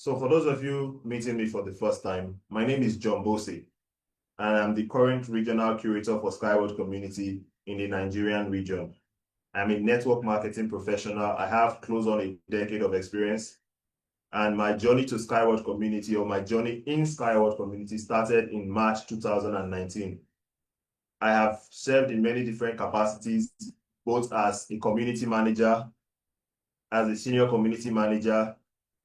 So for those of you meeting me for the first time, my name is John Bose, and I'm the current regional curator for Skyward Community in the Nigerian region. I'm a network marketing professional. I have close on a decade of experience, and my journey to Skyward Community, or my journey in Skyward Community, started in March 2019. I have served in many different capacities, both as a community manager, as a senior community manager,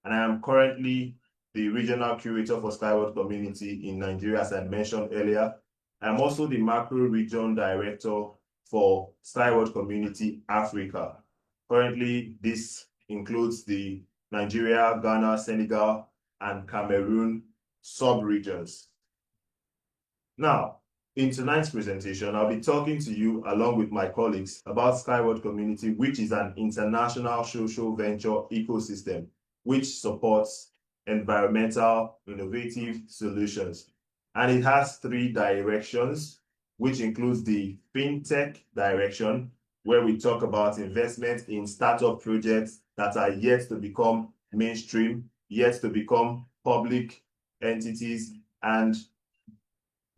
and I am currently the regional curator for Skyward Community in Nigeria, as I mentioned earlier. I'm also the macro region director for Skyward Community Africa. Currently, this includes the Nigeria, Ghana, Senegal, and Cameroon sub-regions. Now, in tonight's presentation, I'll be talking to you along with my colleagues about Skyward Community, which is an international social venture ecosystem which supports environmental innovative solutions. And it has three directions, which includes the fintech direction, where we talk about investment in startup projects that are yet to become mainstream, yet to become public entities, and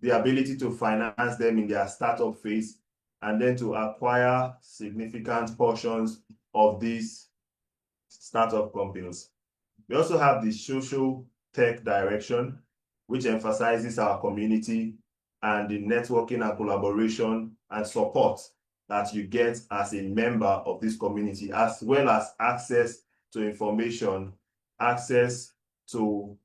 the ability to finance them in their startup phase, and then to acquire significant portions of these startup companies. We also have the social tech direction, which emphasizes our community and the networking and collaboration and support that you get as a member of this community, as well as access to information, access to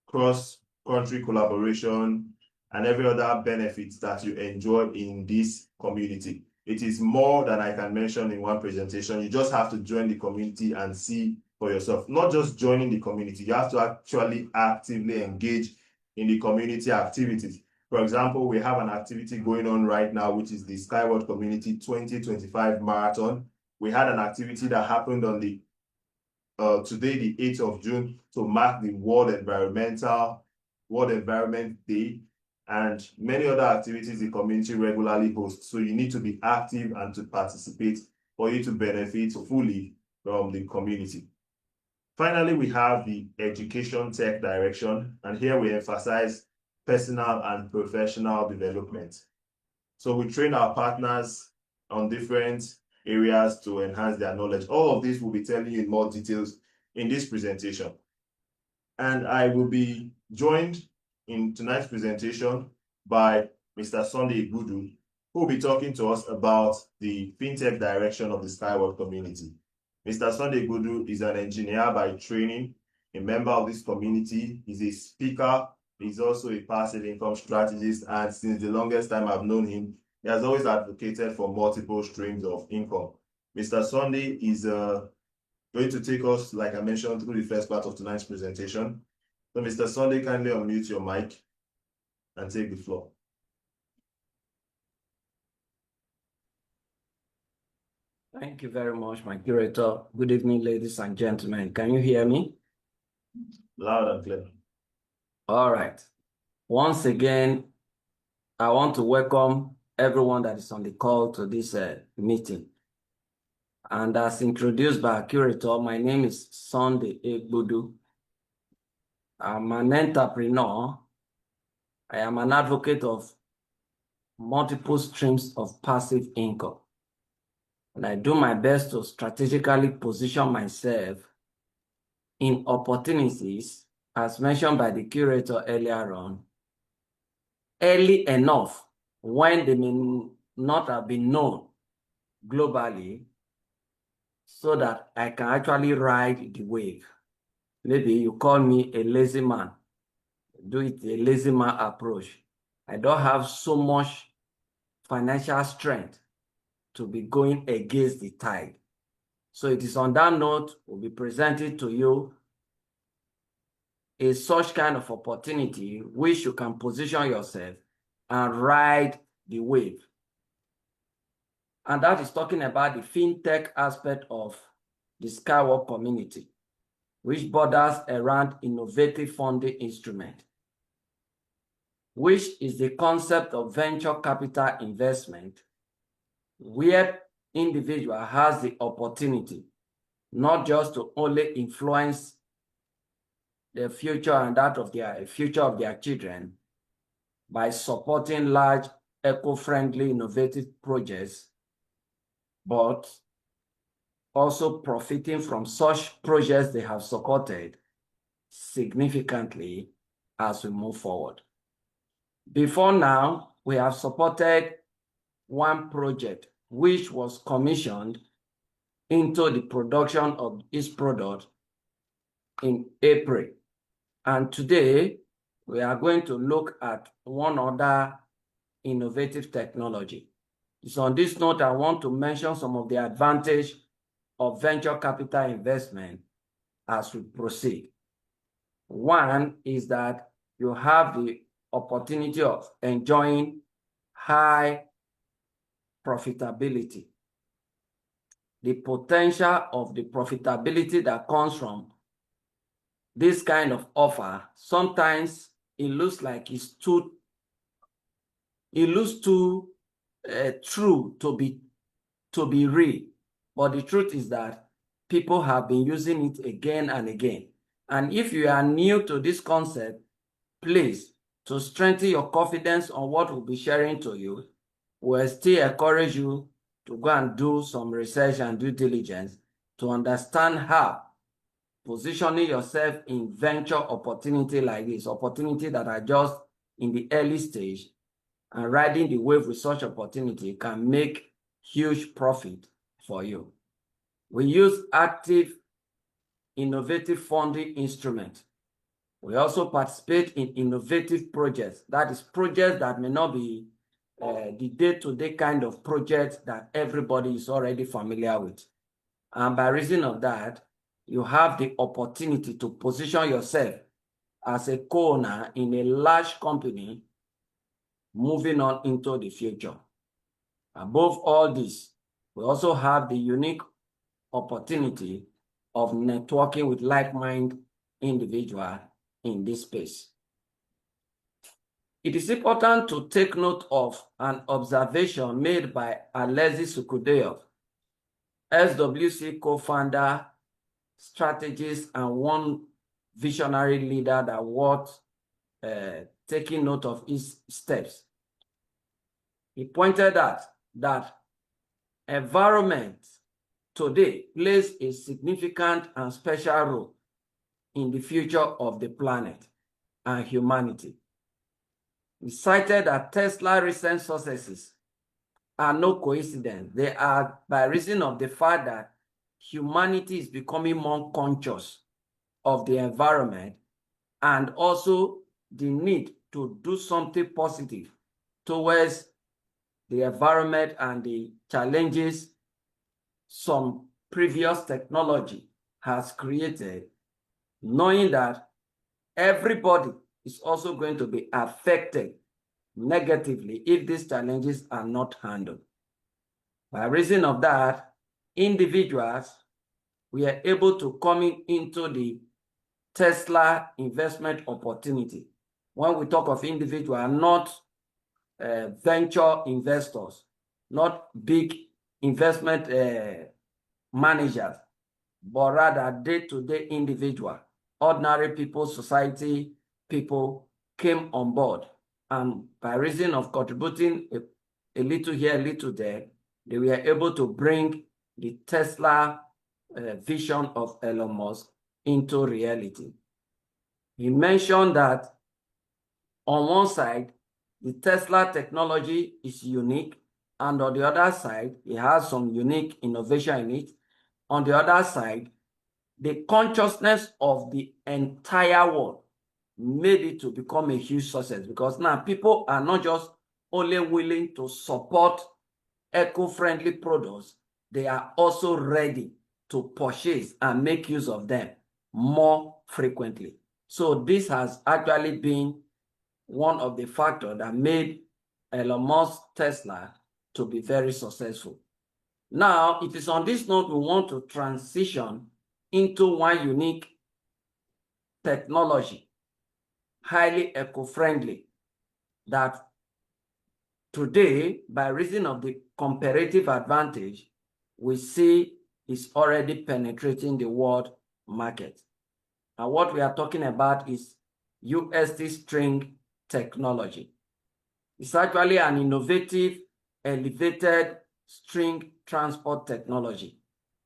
cross-country collaboration, and every other benefit that you enjoy in this community. It is more than I can mention in one presentation. You just have to join the community and see for yourself. Not just joining the community, you have to actually actively engage in the community activities. For example, we have an activity going on right now, which is the Skyward Community 2025 Marathon. We had an activity that happened on the today, the 8th of June, to mark the World Environment Day, and many other activities the community regularly hosts. So you need to be active and to participate for you to benefit fully from the community. Finally, we have the education tech direction, and here we emphasize personal and professional development. So we train our partners on different areas to enhance their knowledge. All of this will be telling you in more details in this presentation. And I will be joined in tonight's presentation by Mr. Sunday Igbudu, who will be talking to us about the fintech direction of the Skyward Community. Mr. Sunday Igbudu is an engineer by training, a member of this community. He's a speaker. He's also a passive income strategist. And since the longest time I've known him, he has always advocated for multiple streams of income. Mr. Sunday is going to take us, like I mentioned, through the first part of tonight's presentation. So, Mr. Sunday, kindly unmute your mic and take the floor. Thank you very much, my curator. Good evening, ladies and gentlemen. Can you hear me? Loud and clear. All right. Once again, I want to welcome everyone that is on the call to this meeting. And as introduced by our curator, my name is Sunday Igbudu. I'm an entrepreneur. I am an advocate of multiple streams of passive income. And I do my best to strategically position myself in opportunities, as mentioned by the curator earlier on, early enough when they may not have been known globally, so that I can actually ride the wave. Maybe you call me a lazy man. Do it a lazy man approach. I don't have so much financial strength to be going against the tide. So it is on that note, we'll be presenting to you a such kind of opportunity which you can position yourself and ride the wave. And that is talking about the fintech aspect of the Skyward Community, which borders around innovative funding instrument, which is the concept of venture capital investment, where individual has the opportunity not just to only influence their future and that of their future of their children by supporting large, eco-friendly, innovative projects, but also profiting from such projects they have supported significantly as we move forward. Before now, we have supported one project which was commissioned into the production of its product in April. And today, we are going to look at one other innovative technology. So on this note, I want to mention some of the advantage of venture capital investment as we proceed. One is that you have the opportunity of enjoying high profitability. The potential of the profitability that comes from this kind of offer, sometimes it looks like it's too true to be real. But the truth is that people have been using it again and again. And if you are new to this concept, please, to strengthen your confidence on what we'll be sharing to you, we'll still encourage you to go and do some research and due diligence to understand how positioning yourself in venture opportunity like this, opportunity that are just in the early stage, and riding the wave with such opportunity can make huge profit for you. We use active, innovative funding instruments. We also participate in innovative projects. That is, projects that may not be the day-to-day kind of projects that everybody is already familiar with. And by reason of that, you have the opportunity to position yourself as a co-owner in a large company moving on into the future. Above all this, we also have the unique opportunity of networking with like-minded individuals in this space. It is important to take note of an observation made by Alexei Sukudev, SWC co-founder, strategist, and one visionary leader that was taking note of his steps. He pointed out that environment today plays a significant and special role in the future of the planet and humanity. He cited that Tesla's recent successes are no coincidence. They are by reason of the fact that humanity is becoming more conscious of the environment and also the need to do something positive towards the environment and the challenges some previous technology has created, knowing that everybody is also going to be affected negatively if these challenges are not handled. By reason of that, individuals were able to come into the Tesla investment opportunity. When we talk of individuals, not venture investors, not big investment managers, but rather day-to-day individual, ordinary people, society people came on board. And by reason of contributing a little here, a little there, they were able to bring the Tesla vision of Elon Musk into reality. He mentioned that on one side, the Tesla technology is unique, and on the other side, it has some unique innovation in it. On the other side, the consciousness of the entire world made it to become a huge success, because now people are not just only willing to support eco-friendly products, they are also ready to purchase and make use of them more frequently. So this has actually been one of the factors that made Elon Musk Tesla to be very successful. Now, it is on this note we want to transition into one unique technology, highly eco-friendly, that today, by reason of the comparative advantage, we see is already penetrating the world market. And what we are talking about is UST String Technology. It's actually an innovative, elevated string transport technology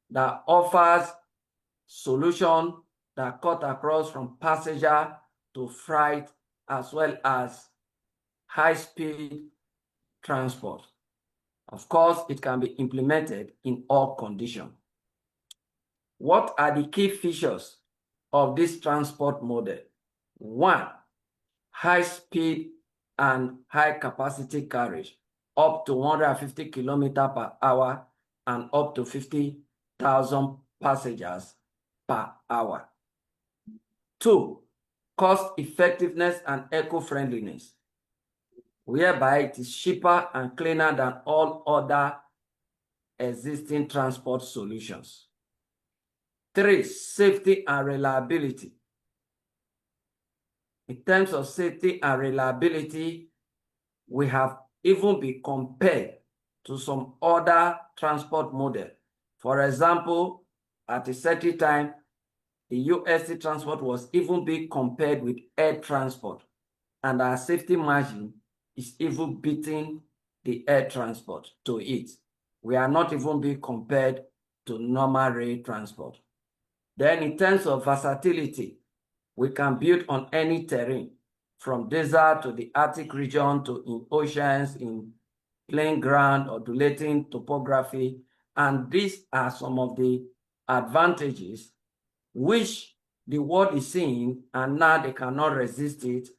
that offers solutions that cut across from passenger to freight, as well as high-speed transport. Of course, it can be implemented in all conditions. What are the key features of this transport model? One, high speed and high capacity carriage, up to 150 km per hour and up to 50,000 passengers per hour. Two, cost effectiveness and eco-friendliness, whereby it is cheaper and cleaner than all other existing transport solutions. Three, safety and reliability. In terms of safety and reliability, we have even been compared to some other transport model. For example, at a certain time, the UST transport was even being compared with air transport, and our safety margin is even beating the air transport to it. We are not even being compared to normal rail transport. Then in terms of versatility, we can build on any terrain, from desert to the Arctic region to in oceans, in plain ground, undulating topography. And these are some of the advantages which the world is seeing, and now they cannot resist it.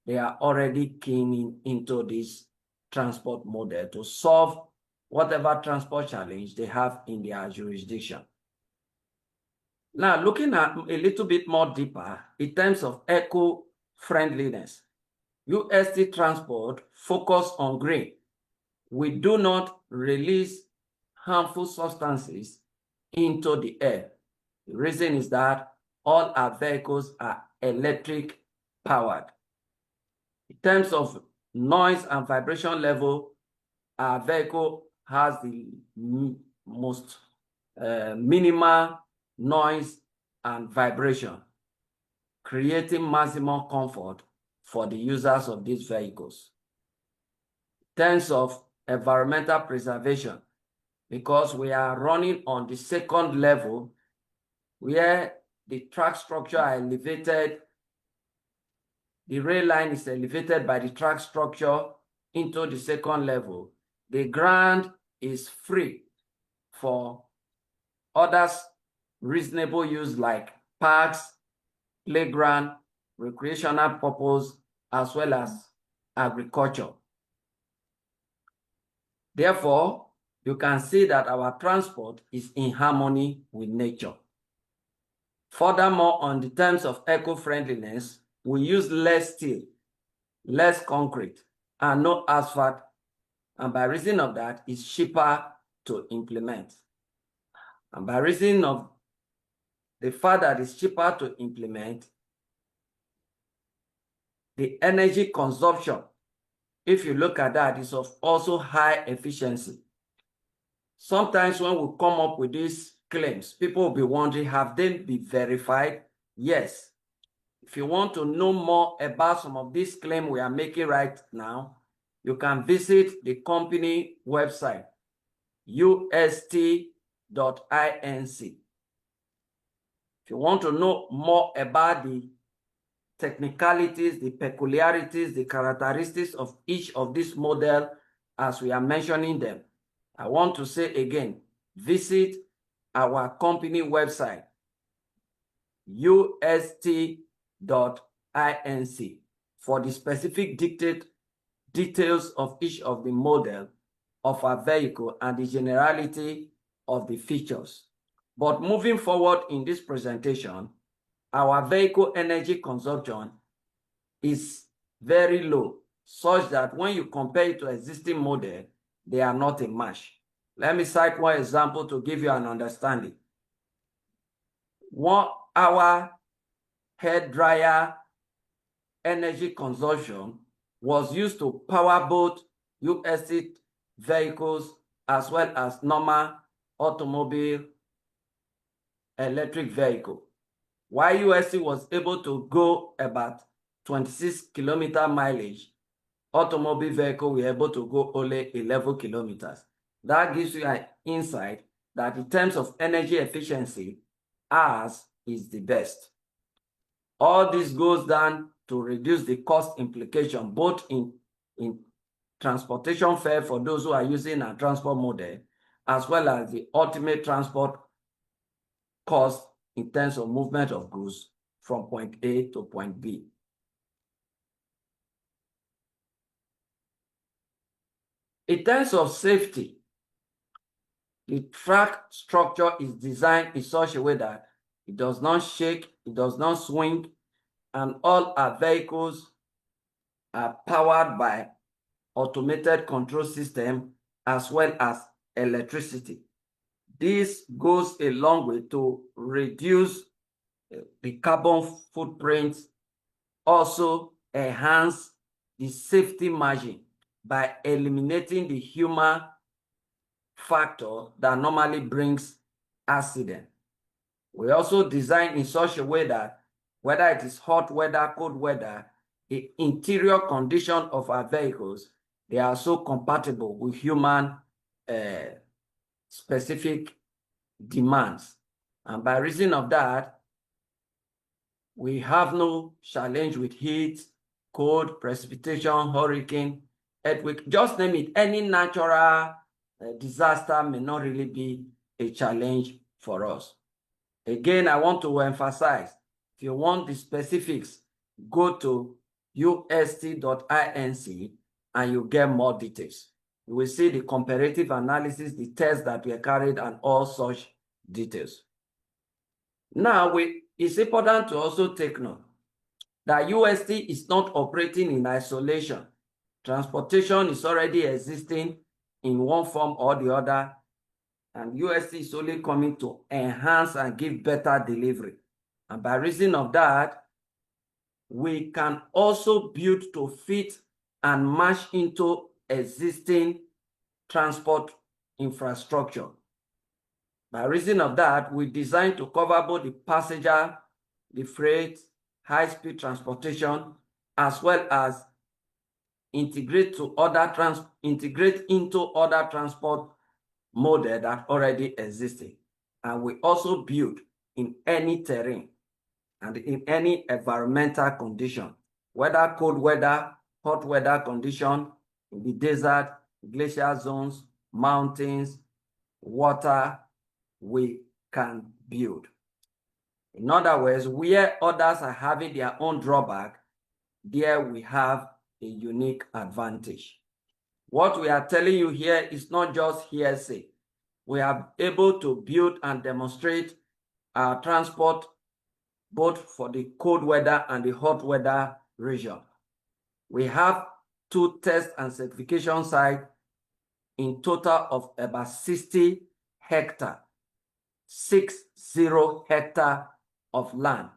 They are already keen into this transport model to solve whatever transport challenge they have in their jurisdiction. Now, looking at a little bit more deeper in terms of eco-friendliness, UST transport focus on green. We do not release harmful substances into the air. The reason is that all our vehicles are electric powered. In terms of noise and vibration level, our vehicle has the most minimal noise and vibration, creating maximum comfort for the users of these vehicles. In terms of environmental preservation, because we are running on the second level where the track structure are elevated, the rail line is elevated by the track structure into the second level. The ground is free for others reasonable use like parks, playground, recreational purpose, as well as agriculture. Therefore, you can see that our transport is in harmony with nature. Furthermore, on the terms of eco-friendliness, we use less steel, less concrete, and no asphalt, and by reason of that, it's cheaper to implement. And by reason of the fact that it's cheaper to implement, the energy consumption, if you look at that, is of also high efficiency. Sometimes when we come up with these claims, people will be wondering, have they been verified? Yes. If you want to know more about some of these claims we are making right now, you can visit the company website, ust.inc. If you want to know more about the technicalities, the peculiarities, the characteristics of each of these models as we are mentioning them, I want to say again, visit our company website, ust.inc, for the specific details of each of the model of our vehicle and the generality of the features. But moving forward in this presentation, our vehicle energy consumption is very low, such that when you compare it to existing model, they are not a match. Let me cite one example to give you an understanding. 1 hour hair dryer energy consumption was used to power both UST vehicles as well as normal automobile electric vehicle. While USC was able to go about 26 kilometer mileage, automobile vehicle were able to go only 11 kilometers. That gives you an insight that in terms of energy efficiency, ours is the best. All this goes down to reduce the cost implication, both in transportation fare for those who are using a transport model, as well as the ultimate transport cost in terms of movement of goods from point A to point B. In terms of safety, the track structure is designed in such a way that it does not shake, it does not swing, and all our vehicles are powered by automated control system as well as electricity. This goes a long way to reduce the carbon footprint, also enhance the safety margin by eliminating the human factor that normally brings accident. We also design in such a way that whether it is hot weather, cold weather, the interior condition of our vehicles, they are so compatible with human specific demands. And by reason of that, we have no challenge with heat, cold, precipitation, hurricane, earthquake, just name it. Any natural disaster may not really be a challenge for us. Again, I want to emphasize, if you want the specifics, go to ust.inc and you get more details. You will see the comparative analysis, the tests that were carried, and all such details. Now, it's important to also take note that UST is not operating in isolation. Transportation is already existing in one form or the other, and UST is only coming to enhance and give better delivery. And by reason of that, we can also build to fit and match into existing transport infrastructure. By reason of that, we designed to cover both the passenger, the freight, high-speed transportation, as well as integrate into other transport model that already existed. And we also build in any terrain and in any environmental condition, whether cold weather, hot weather condition, in the desert, glacial zones, mountains, water, we can build. In other words, where others are having their own drawback, there we have a unique advantage. What we are telling you here is not just hearsay. We are able to build and demonstrate our transport both for the cold weather and the hot weather region. We have 2 test and certification sites in total of about 60 hectares, 60 hectares of land,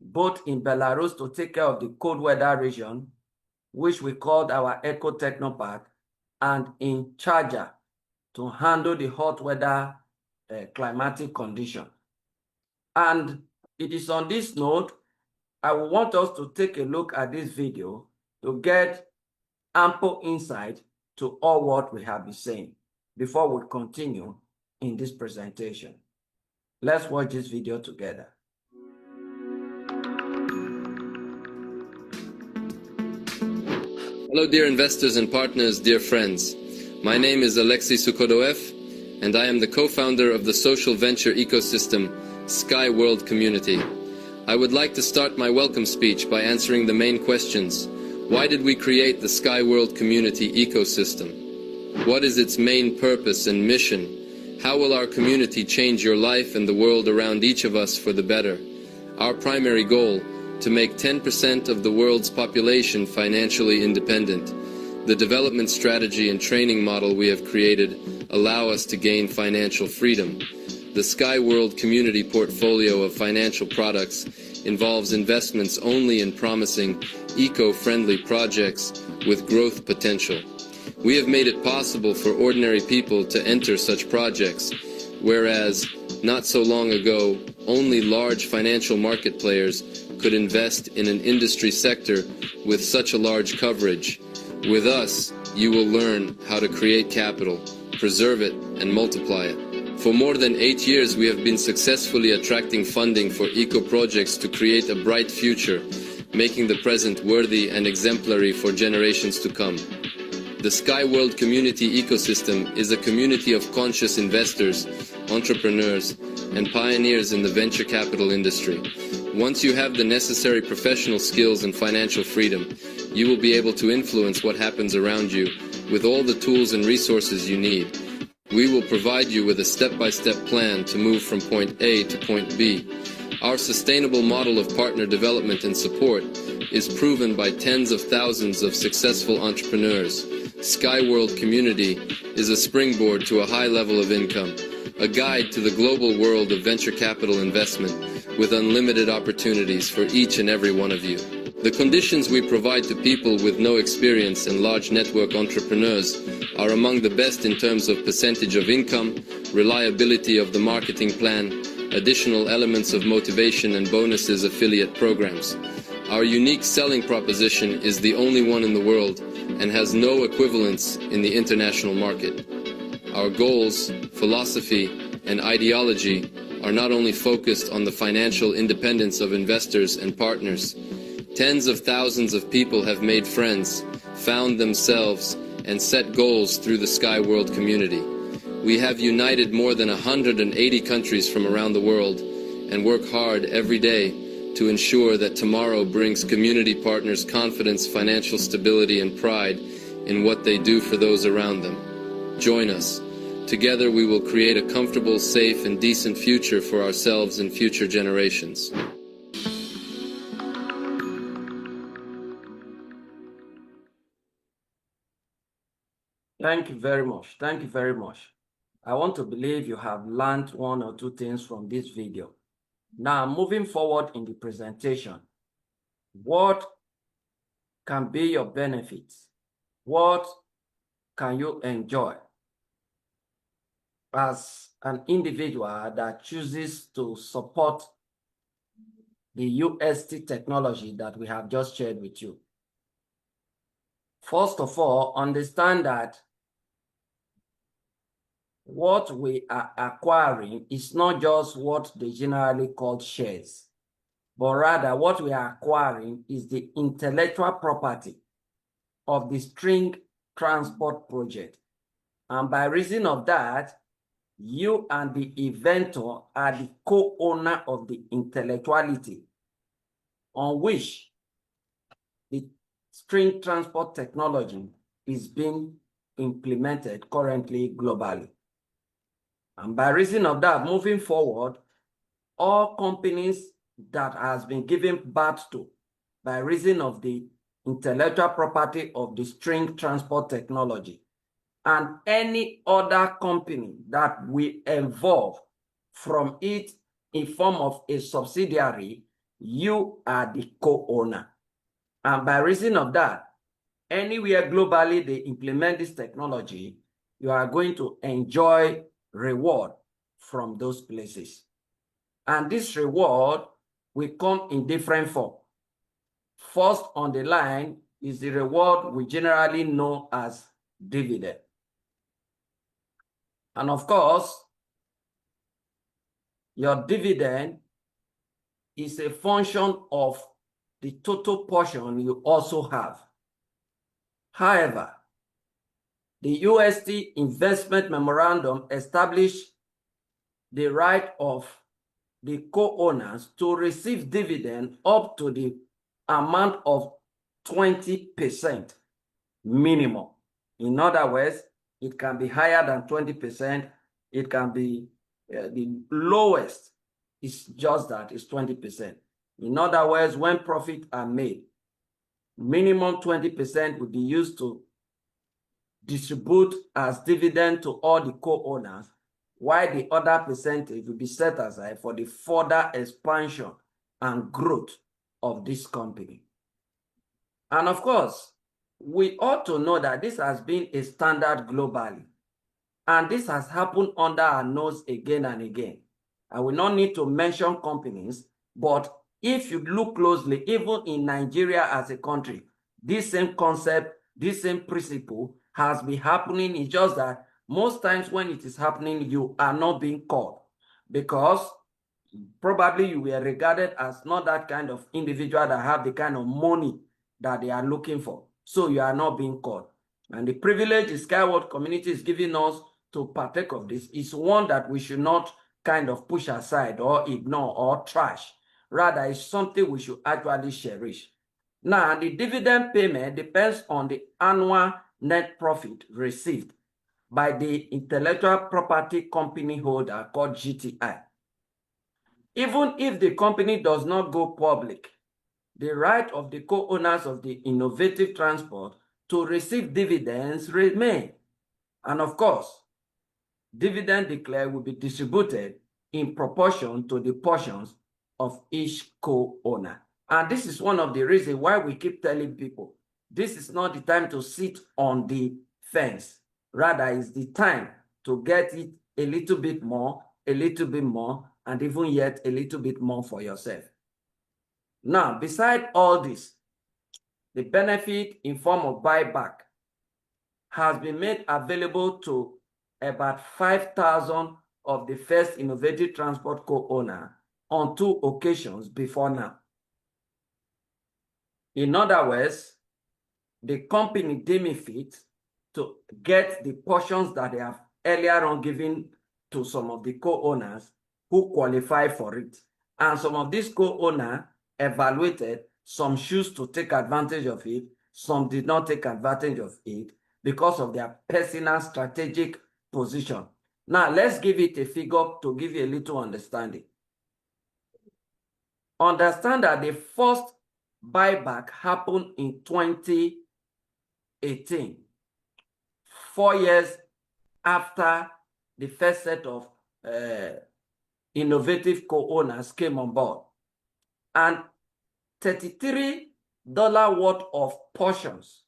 both in Belarus to take care of the cold weather region, which we called our Eco Techno Park, and in Charger to handle the hot weather climatic condition. And it is on this note, I want us to take a look at this video to get ample insight to all what we have been saying before we continue in this presentation. Let's watch this video together. Hello, dear investors and partners, dear friends. My name is Alexei Sukhodoev, and I am the co-founder of the social venture ecosystem Sky World Community. I would like to start my welcome speech by answering the main questions. Why did we create the Sky World Community ecosystem? What is its main purpose and mission? How will our community change your life and the world around each of us for the better? Our primary goal: to make 10% of the world's population financially independent. The development strategy and training model we have created allow us to gain financial freedom. The Sky World Community portfolio of financial products involves investments only in promising, eco-friendly projects with growth potential. We have made it possible for ordinary people to enter such projects, whereas not so long ago, only large financial market players could invest in an industry sector with such a large coverage. With us, you will learn how to create capital, preserve it, and multiply it. For more than 8 years, we have been successfully attracting funding for eco projects to create a bright future, making the present worthy and exemplary for generations to come. The Sky World Community Ecosystem is a community of conscious investors, entrepreneurs, and pioneers in the venture capital industry. Once you have the necessary professional skills and financial freedom, you will be able to influence what happens around you with all the tools and resources you need. We will provide you with a step-by-step plan to move from point A to point B. Our sustainable model of partner development and support is proven by tens of thousands of successful entrepreneurs. Sky World Community is a springboard to a high level of income, a guide to the global world of venture capital investment with unlimited opportunities for each and every one of you. The conditions we provide to people with no experience and large network entrepreneurs are among the best in terms of percentage of income, reliability of the marketing plan, additional elements of motivation and bonuses, affiliate programs. Our unique selling proposition is the only one in the world and has no equivalents in the international market. Our goals, philosophy, and ideology are not only focused on the financial independence of investors and partners. Tens of thousands of people have made friends, found themselves, and set goals through the Sky World community. We have united more than 180 countries from around the world and work hard every day to ensure that tomorrow brings community partners confidence, financial stability, and pride in what they do for those around them. Join us. Together we will create a comfortable, safe, and decent future for ourselves and future generations. Thank you very much. Thank you very much. I want to believe you have learned one or two things from this video. Now, moving forward in the presentation, what can be your benefits? What can you enjoy as an individual that chooses to support the UST technology that we have just shared with you? First of all, understand that what we are acquiring is not just what they generally call shares, but rather what we are acquiring is the intellectual property of the string transport project. And by reason of that, you and the inventor are the co-owner of the intellectuality on which the string transport technology is being implemented currently globally. And by reason of that, moving forward, all companies that has been given birth to by reason of the intellectual property of the string transport technology and any other company that will evolve from it in form of a subsidiary, you are the co-owner. And by reason of that, anywhere globally they implement this technology, you are going to enjoy reward from those places. And this reward will come in different form. First on the line is the reward we generally know as dividend. And of course, your dividend is a function of the total portion you also have. However, the UST investment memorandum established the right of the co-owners to receive dividend up to the amount of 20% minimum. In other words, it can be higher than 20%. It can be the lowest. It's just that it's 20%. In other words, when profits are made, minimum 20% will be used to distribute as dividend to all the co-owners, while the other percentage will be set aside for the further expansion and growth of this company. And of course, we ought to know that this has been a standard globally, and this has happened under our nose again and again. I will not need to mention companies, but if you look closely, even in Nigeria as a country, this same concept, this same principle has been happening. It's just that most times when it is happening, you are not being called because probably you were regarded as not that kind of individual that have the kind of money that they are looking for. So you are not being called. And the privilege the Skyward community is giving us to partake of this is one that we should not kind of push aside or ignore or trash. Rather, it's something we should actually cherish. Now, the dividend payment depends on the annual net profit received by the intellectual property company holder called GTI. Even if the company does not go public, the right of the co-owners of the innovative transport to receive dividends remain. And of course, dividend declared will be distributed in proportion to the portions of each co-owner. And this is one of the reasons why we keep telling people, this is not the time to sit on the fence. Rather, it's the time to get it a little bit more, and even yet a little bit more for yourself. Now, beside all this, the benefit in form of buyback has been made available to about 5,000 of the first innovative transport co-owner on 2 occasions before now. In other words, the company deemed it fit to get the portions that they have earlier on given to some of the co-owners who qualify for it. And some of these co-owners evaluated, some choose to take advantage of it, some did not take advantage of it because of their personal strategic position. Now, let's give it a figure to give you a little understanding. Understand that the first buyback happened in 2018, 4 years after the first set of innovative co-owners came on board. And $33 worth of portions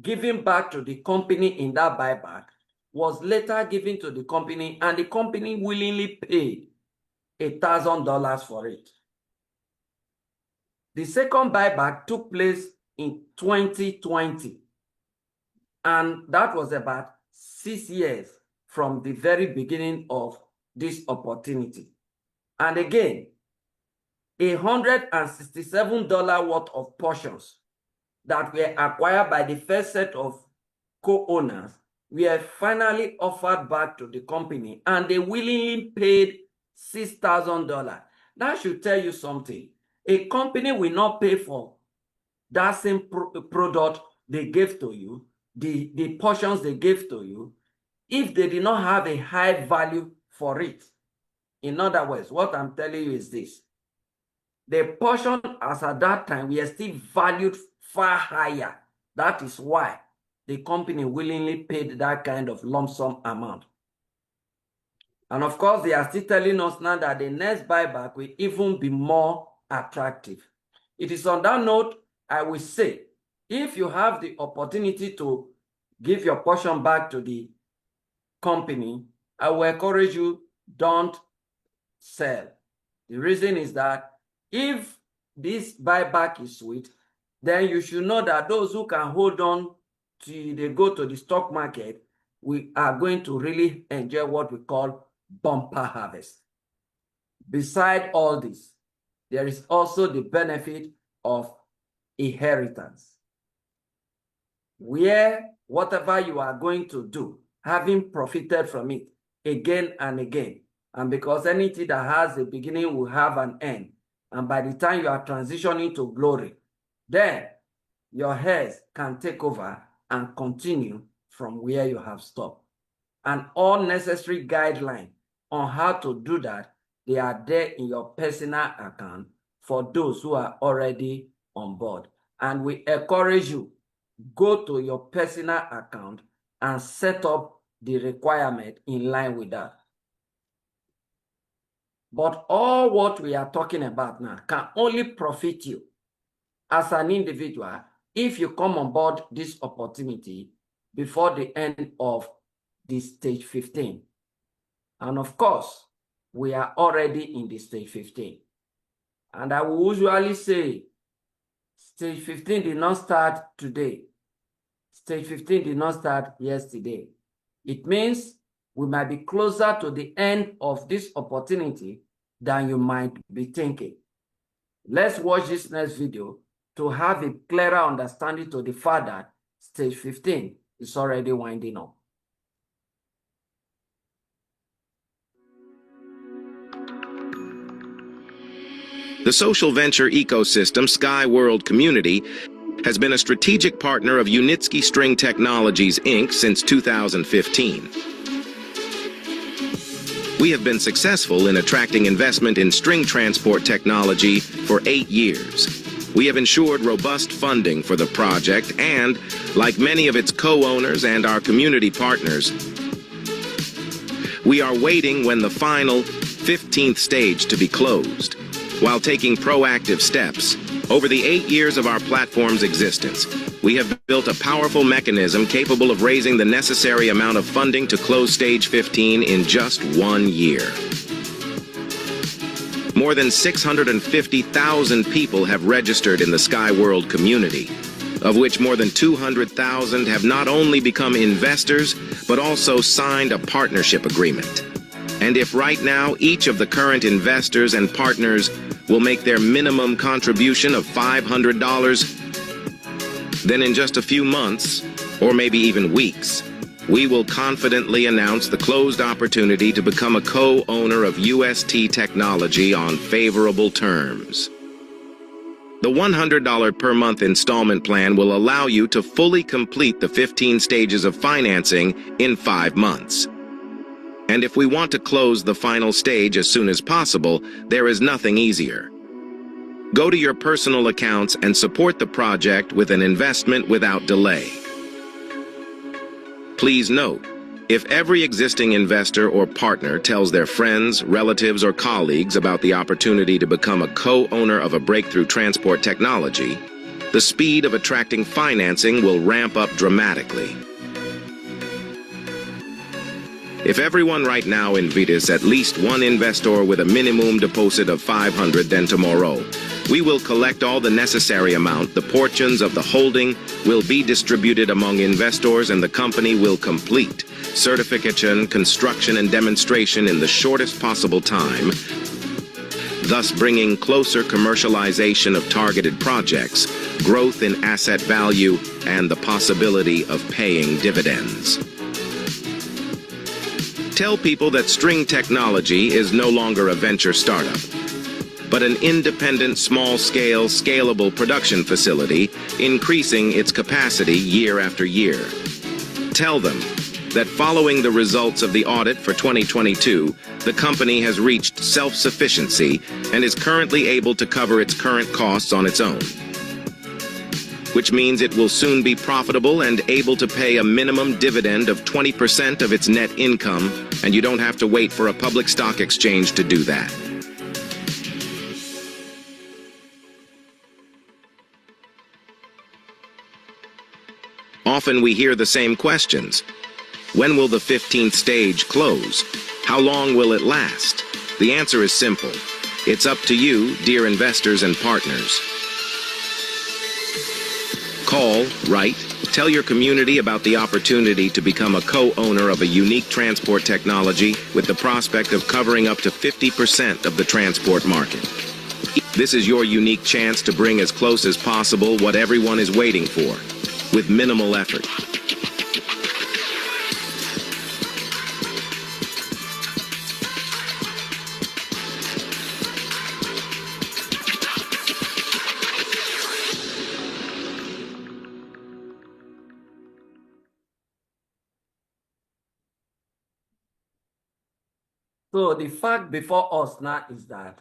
given back to the company in that buyback was later given to the company, and the company willingly paid $1,000 for it. The second buyback took place in 2020, and that was about 6 years from the very beginning of this opportunity. And again, $167 worth of portions that were acquired by the first set of co-owners were finally offered back to the company, and they willingly paid $6,000. That should tell you something. A company will not pay for that same product they gave to you, the portions they gave to you, if they did not have a high value for it. In other words, what I'm telling you is this. The portion as at that time were still valued far higher. That is why the company willingly paid that kind of lump sum amount. And of course, they are still telling us now that the next buyback will even be more attractive. It is on that note, I will say, if you have the opportunity to give your portion back to the company, I will encourage you, don't sell. The reason is that if this buyback is sweet, then you should know that those who can hold on till they go to the stock market, we are going to really enjoy what we call bumper harvest. Beside all this, there is also the benefit of inheritance, where whatever you are going to do, having profited from it again and again, and because anything that has a beginning will have an end, and by the time you are transitioning to glory, then your heirs can take over and continue from where you have stopped. And all necessary guidelines on how to do that, they are there in your personal account for those who are already on board. And we encourage you, go to your personal account and set up the requirement in line with that. But all what we are talking about now can only profit you as an individual if you come on board this opportunity before the end of this stage 15. And of course, we are already in the stage 15. And I will usually say stage 15 did not start today. Stage 15 did not start yesterday. It means we might be closer to the end of this opportunity than you might be thinking. Let's watch this next video to have a clearer understanding to the fact that stage 15 is already winding up. The social venture ecosystem Sky World Community has been a strategic partner of Unitsky String Technologies Inc. since 2015. We have been successful in attracting investment in string transport technology for 8 years. We have ensured robust funding for the project and, like many of its co-owners and our community partners, we are waiting when the final 15th stage to be closed, while taking proactive steps. Over the 8 years of our platform's existence, we have built a powerful mechanism capable of raising the necessary amount of funding to close stage 15 in just 1 year. More than 650,000 people have registered in the Sky World community, of which more than 200,000 have not only become investors, but also signed a partnership agreement. And if right now each of the current investors and partners will make their minimum contribution of $500, then in just a few months, or maybe even weeks, we will confidently announce the closed opportunity to become a co-owner of UST Technology on favorable terms. The $100 per month installment plan will allow you to fully complete the 15 stages of financing in 5 months. And if we want to close the final stage as soon as possible, there is nothing easier. Go to your personal accounts and support the project with an investment without delay. Please note, if every existing investor or partner tells their friends, relatives, or colleagues about the opportunity to become a co-owner of a breakthrough transport technology, the speed of attracting financing will ramp up dramatically. If everyone right now invites at least one investor with a minimum deposit of $500, then tomorrow, we will collect all the necessary amount. The portions of the holding will be distributed among investors and the company will complete certification, construction, and demonstration in the shortest possible time, thus bringing closer commercialization of targeted projects, growth in asset value, and the possibility of paying dividends. Tell people that String Technology is no longer a venture startup, but an independent, small-scale, scalable production facility, increasing its capacity year after year. Tell them that following the results of the audit for 2022, the company has reached self-sufficiency and is currently able to cover its current costs on its own, which means it will soon be profitable and able to pay a minimum dividend of 20% of its net income, and you don't have to wait for a public stock exchange to do that. Often we hear the same questions. When will the 15th stage close? How long will it last? The answer is simple. It's up to you, dear investors and partners. Call, write, tell your community about the opportunity to become a co-owner of a unique transport technology with the prospect of covering up to 50% of the transport market. This is your unique chance to bring as close as possible what everyone is waiting for, with minimal effort. So the fact before us now is that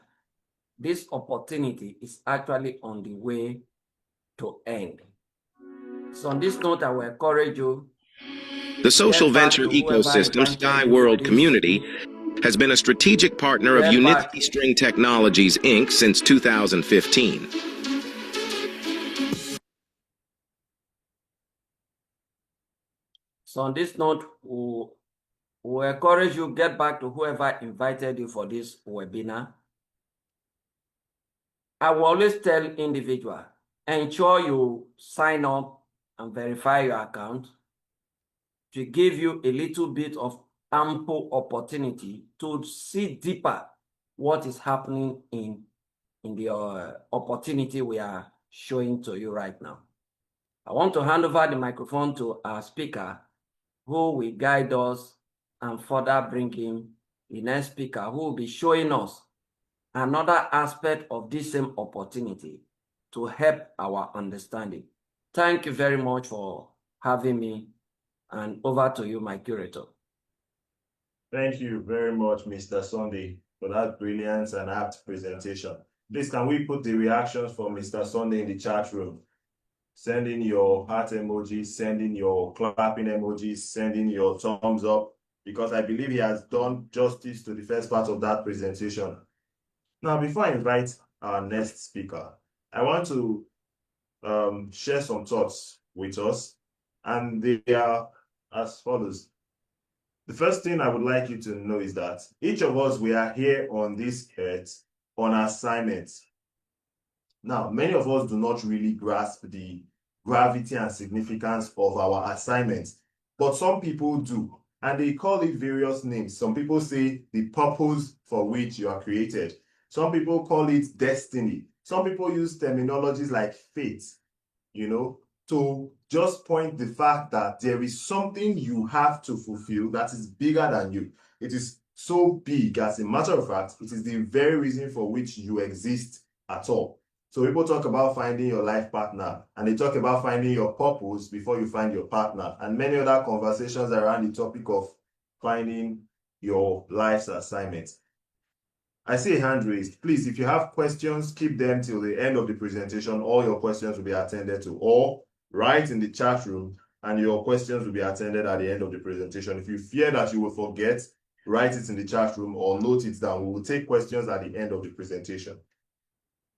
this opportunity is actually on the way to end. So on this note, I will encourage you. The social venture ecosystem Sky World Community has been a strategic partner of Unitsky String Technologies Inc. since 2015. So on this note, we'll we encourage you get back to whoever invited you for this webinar. I will always tell individuals, ensure you sign up and verify your account to give you a little bit of ample opportunity to see deeper what is happening in the opportunity we are showing to you right now. I want to hand over the microphone to our speaker, who will guide us and further bring in the next speaker, who will be showing us another aspect of this same opportunity to help our understanding. Thank you very much for having me, and over to you, my curator. Thank you very much, Mr. Sunday, for that brilliant and apt presentation. Please, can we put the reactions from Mr. Sunday in the chat room? Send in your heart emojis, send in your clapping emojis, send in your thumbs up, because I believe he has done justice to the first part of that presentation. Now, before I invite our next speaker, I want to share some thoughts with us, and they are as follows. The first thing I would like you to know is that each of us, we are here on this earth on assignments. Now, many of us do not really grasp the gravity and significance of our assignments, but some people do, and they call it various names. Some people say the purpose for which you are created. Some people call it destiny. Some people use terminologies like fate, to just point the fact that there is something you have to fulfill that is bigger than you. It is so big, as a matter of fact, it is the very reason for which you exist at all. So people talk about finding your life partner, and they talk about finding your purpose before you find your partner, and many other conversations around the topic of finding your life's assignment. I see a hand raised. Please, if you have questions, keep them till the end of the presentation. All your questions will be attended to, or write in the chat room, and your questions will be attended at the end of the presentation. If you fear that you will forget, write it in the chat room or note it down. We will take questions at the end of the presentation.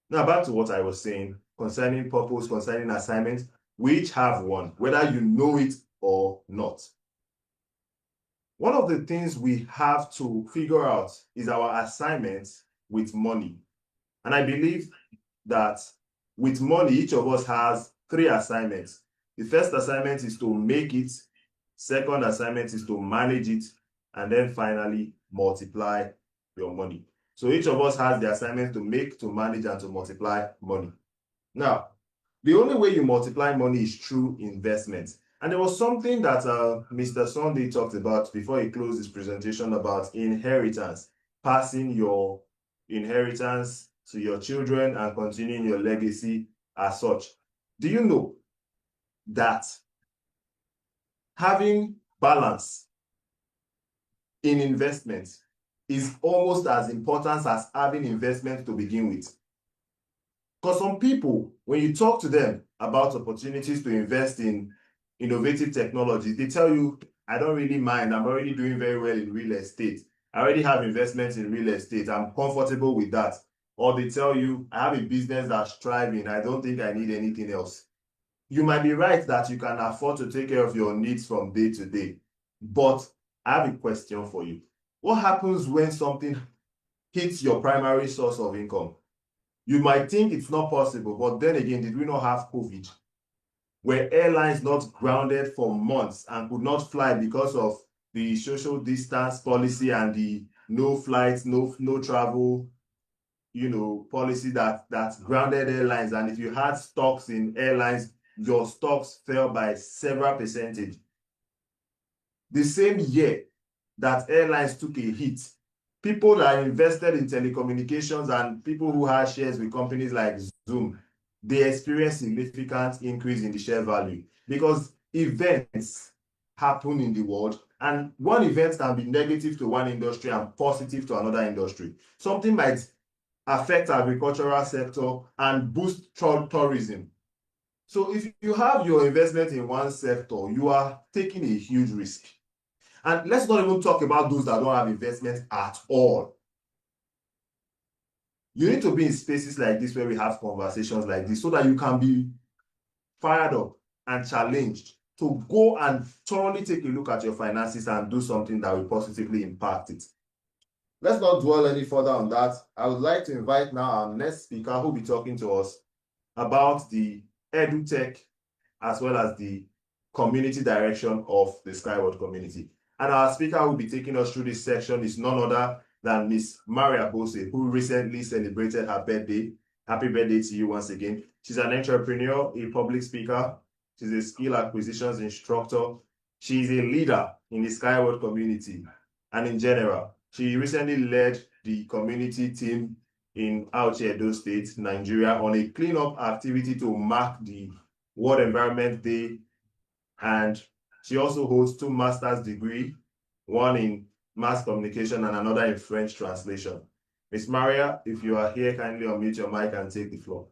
Now, back to what I was saying concerning purpose, concerning assignment. We each have one, whether you know it or not. One of the things we have to figure out is our assignment with money. And I believe that with money, each of us has 3 assignments. The first assignment is to make it. Second assignment is to manage it. And then finally, multiply your money. So each of us has the assignment to make, to manage, and to multiply money. Now, the only way you multiply money is through investment. And there was something that Mr. Sunday talked about before he closed his presentation about inheritance, passing your inheritance to your children and continuing your legacy as such. Do you know that having balance in investment is almost as important as having investment to begin with? Because some people, when you talk to them about opportunities to invest in innovative technology, they tell you, I don't really mind. I'm already doing very well in real estate. I already have investments in real estate. I'm comfortable with that. Or they tell you, I have a business that's thriving. I don't think I need anything else. You might be right that you can afford to take care of your needs from day to day. But I have a question for you. What happens when something hits your primary source of income? You might think it's not possible, but then again, did we not have COVID? Were airlines not grounded for months and could not fly because of the social distance policy and the no flights, no travel, policy that grounded airlines? And if you had stocks in airlines, your stocks fell by several percentage. The same year that airlines took a hit, people that invested in telecommunications and people who had shares with companies like Zoom, they experienced significant increase in the share value, because events happen in the world, and one event can be negative to one industry and positive to another industry. Something might affect agricultural sector and boost tourism. So if you have your investment in one sector, you are taking a huge risk. And let's not even talk about those that don't have investment at all. You need to be in spaces like this where we have conversations like this so that you can be fired up and challenged to go and thoroughly take a look at your finances and do something that will positively impact it. Let's not dwell any further on that. I would like to invite now our next speaker who will be talking to us about the EduTech as well as the community direction of the Skyward community. And our speaker who will be taking us through this section is none other than Miss Maria Bose, who recently celebrated her birthday. Happy birthday to you once again. She's an entrepreneur, a public speaker. She's a skill acquisitions instructor. She's a leader in the Skyward community. And in general, she recently led the community team in Auchi, Edo State, Nigeria, on a cleanup activity to mark the World Environment Day. And she also holds 2 master's degrees, one in mass communication and another in French translation. Miss Maria, if you are here, kindly unmute your mic and take the floor.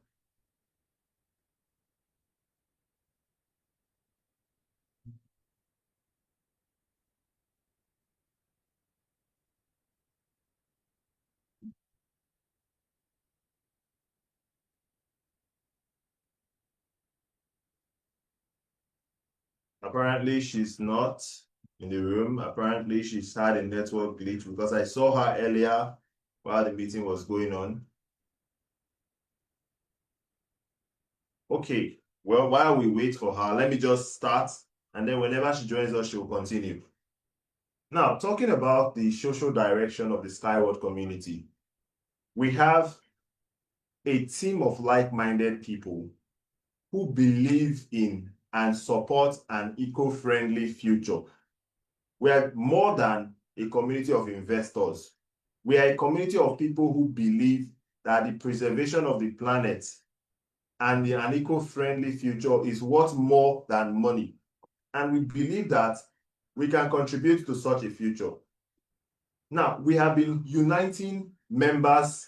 Apparently, she's not in the room. Apparently, she's had a network glitch because I saw her earlier while the meeting was going on. Okay, well, while we wait for her, let me just start, and then whenever she joins us, she'll continue. Now, talking about the social direction of the Skyward community, we have a team of like-minded people who believe in and support an eco-friendly future. We are more than a community of investors. We are a community of people who believe that the preservation of the planet and an eco-friendly future is worth more than money. And we believe that we can contribute to such a future. Now, we have been uniting members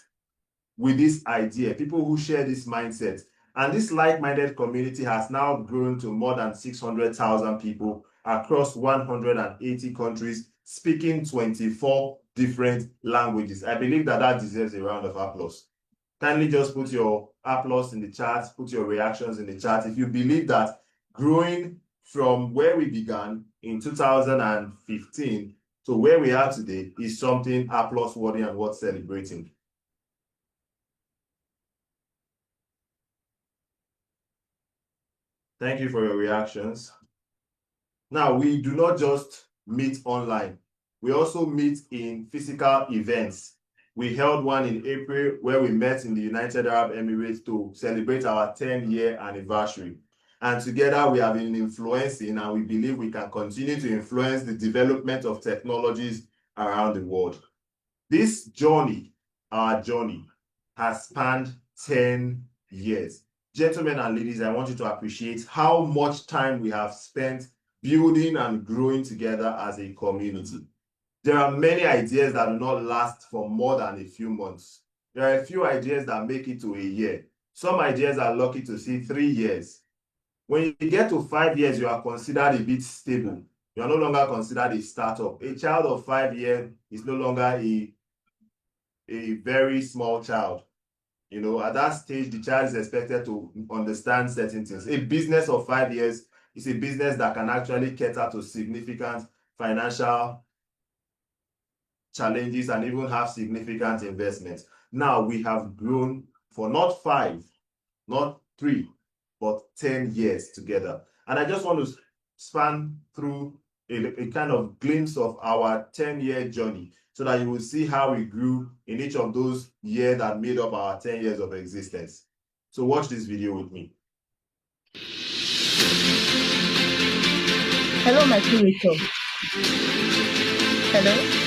with this idea, people who share this mindset. And this like-minded community has now grown to more than 600,000 people across 180 countries, speaking 24 different languages. I believe that deserves a round of applause. Kindly just put your applause in the chat, put your reactions in the chat if you believe that growing from where we began in 2015 to where we are today is something applause-worthy and worth celebrating. Thank you for your reactions. Now, we do not just meet online. We also meet in physical events. We held one in April where we met in the United Arab Emirates to celebrate our 10-year anniversary. And together we have been influencing, and we believe we can continue to influence the development of technologies around the world. This journey, our journey, has spanned 10 years. Gentlemen and ladies, I want you to appreciate how much time we have spent building and growing together as a community. There are many ideas that do not last for more than a few months. There are a few ideas that make it to a year. Some ideas are lucky to see 3 years. When you get to 5 years, you are considered a bit stable. You are no longer considered a startup. A child of 5 years is no longer a very small child. You know, at that stage, the child is expected to understand certain things. A business of 5 years is a business that can actually cater to significant financial challenges and even have significant investments. Now we have grown for not 5, not 3, but 10 years together. And I just want to span through a kind of glimpse of our 10-year journey so that you will see how we grew in each of those years that made up our 10 years of existence. So watch this video with me. Hello, my curator. Hello.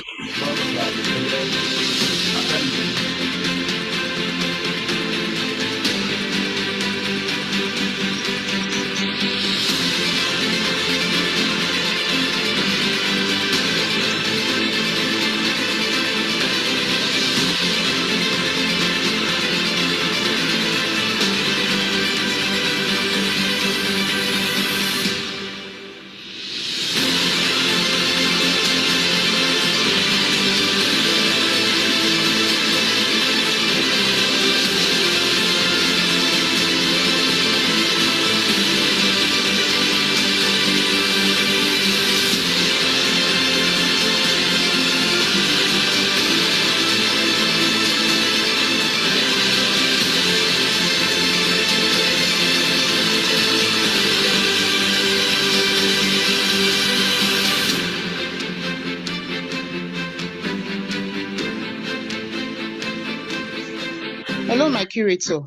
Hello, my curator.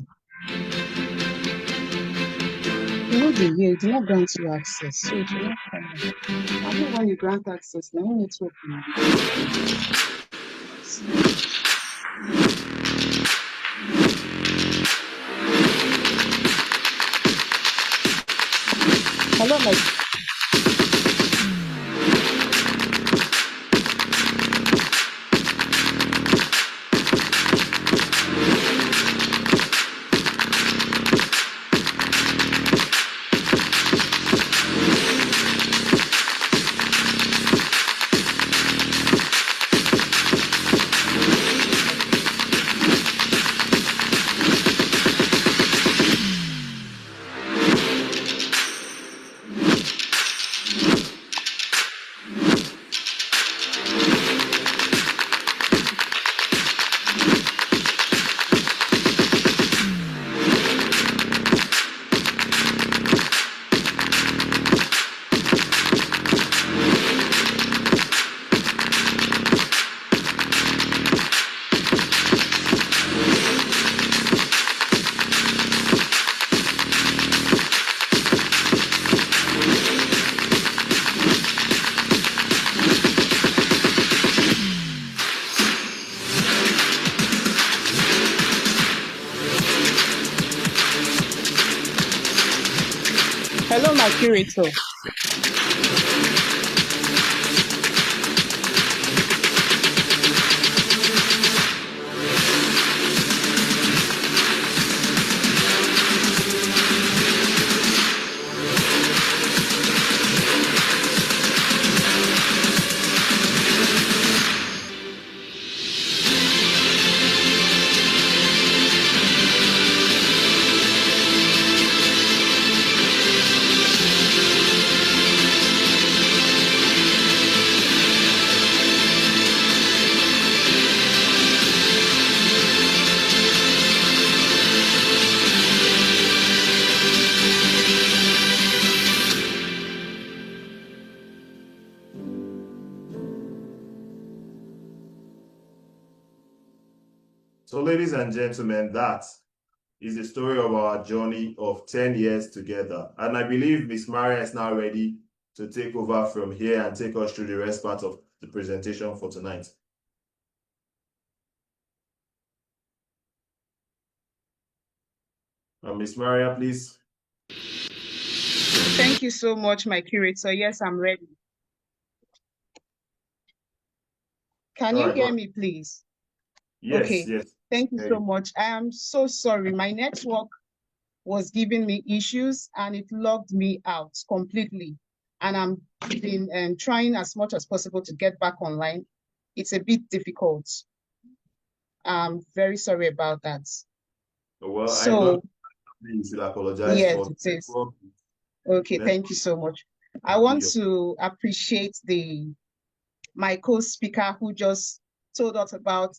You know the year, it did not grant you access, so it will not come up. I know when you grant access, now you need to open it. Hello, my Hello, my curator. So, ladies and gentlemen, that is the story of our journey of 10 years together. And I believe Miss Maria is now ready to take over from here and take us through the rest part of the presentation for tonight. Miss Maria, please. Thank you so much, my curator. Yes, I'm ready. Can you hear me, please? Yes, okay. yes. Thank you so much. I am so sorry. My network was giving me issues and it logged me out completely. And I'm been trying as much as possible to get back online. It's a bit difficult. I'm very sorry about that. Well, so, I know you should apologize yes, for it is. Okay, thank you so much. I want to appreciate my co-speaker who just told us about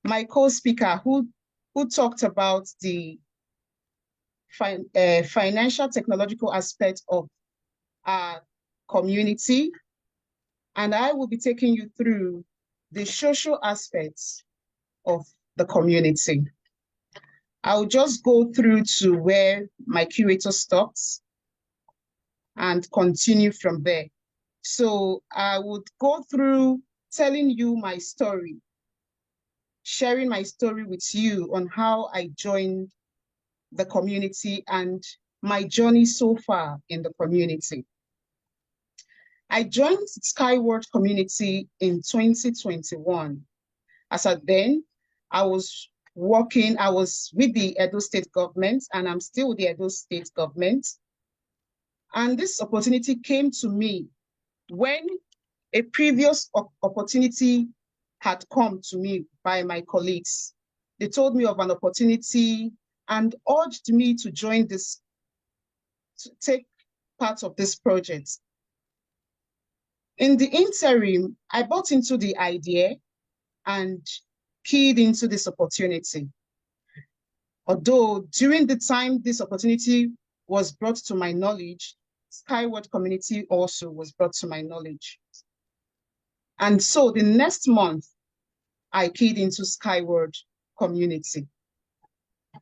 my co-speaker who talked about the financial technological aspect of our community. And I will be taking you through the social aspects of the community. I'll just go through to where my curator stops and continue from there. So I would go through telling you my story, sharing my story with you on how I joined the community and my journey so far in the community. I joined Skyward Community in 2021. As at then, I was with the Edo State government, and I'm still with the Edo State government. And this opportunity came to me when a previous opportunity had come to me by my colleagues. They told me of an opportunity and urged me to join this, to take part of this project. In the interim, I bought into the idea and keyed into this opportunity. Although during the time this opportunity was brought to my knowledge, Skyward Community also was brought to my knowledge. And so the next month, I keyed into Skyward Community.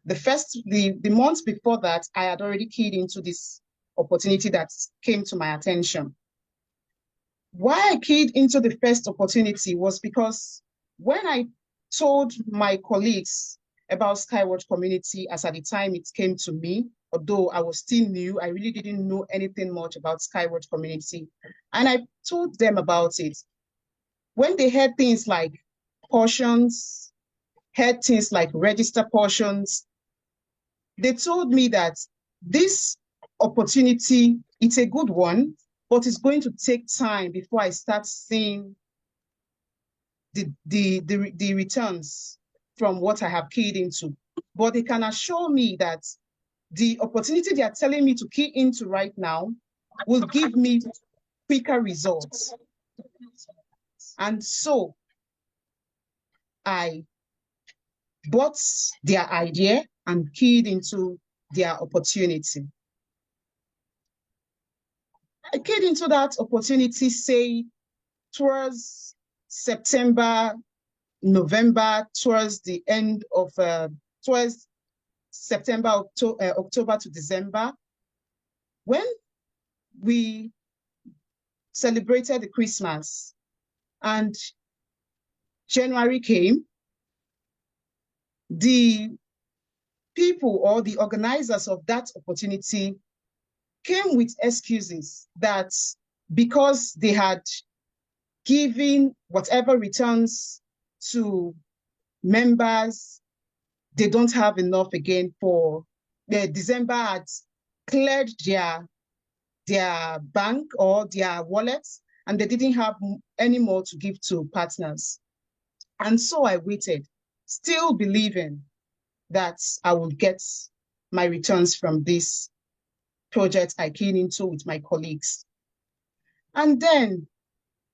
The month before that, I had already keyed into this opportunity that came to my attention. Why I keyed into the first opportunity was because when I told my colleagues about Skyward Community, as at the time it came to me, although I was still new, I really didn't know anything much about Skyward Community. And I told them about it. When they heard things like portions, heard things like register portions, they told me that this opportunity, it's a good one, but it's going to take time before I start seeing the returns from what I have keyed into. But they can assure me that the opportunity they are telling me to key into right now will give me quicker results. And so I bought their idea and keyed into their opportunity. I keyed into that opportunity, say, towards September, November, towards the end of, towards September, October to December, when we celebrated the Christmas and January came, the people or the organizers of that opportunity came with excuses that because they had given whatever returns to members, they don't have enough again for the December had cleared their bank or their wallets, and they didn't have any more to give to partners. And so I waited, still believing that I would get my returns from this project I keyed into with my colleagues. And then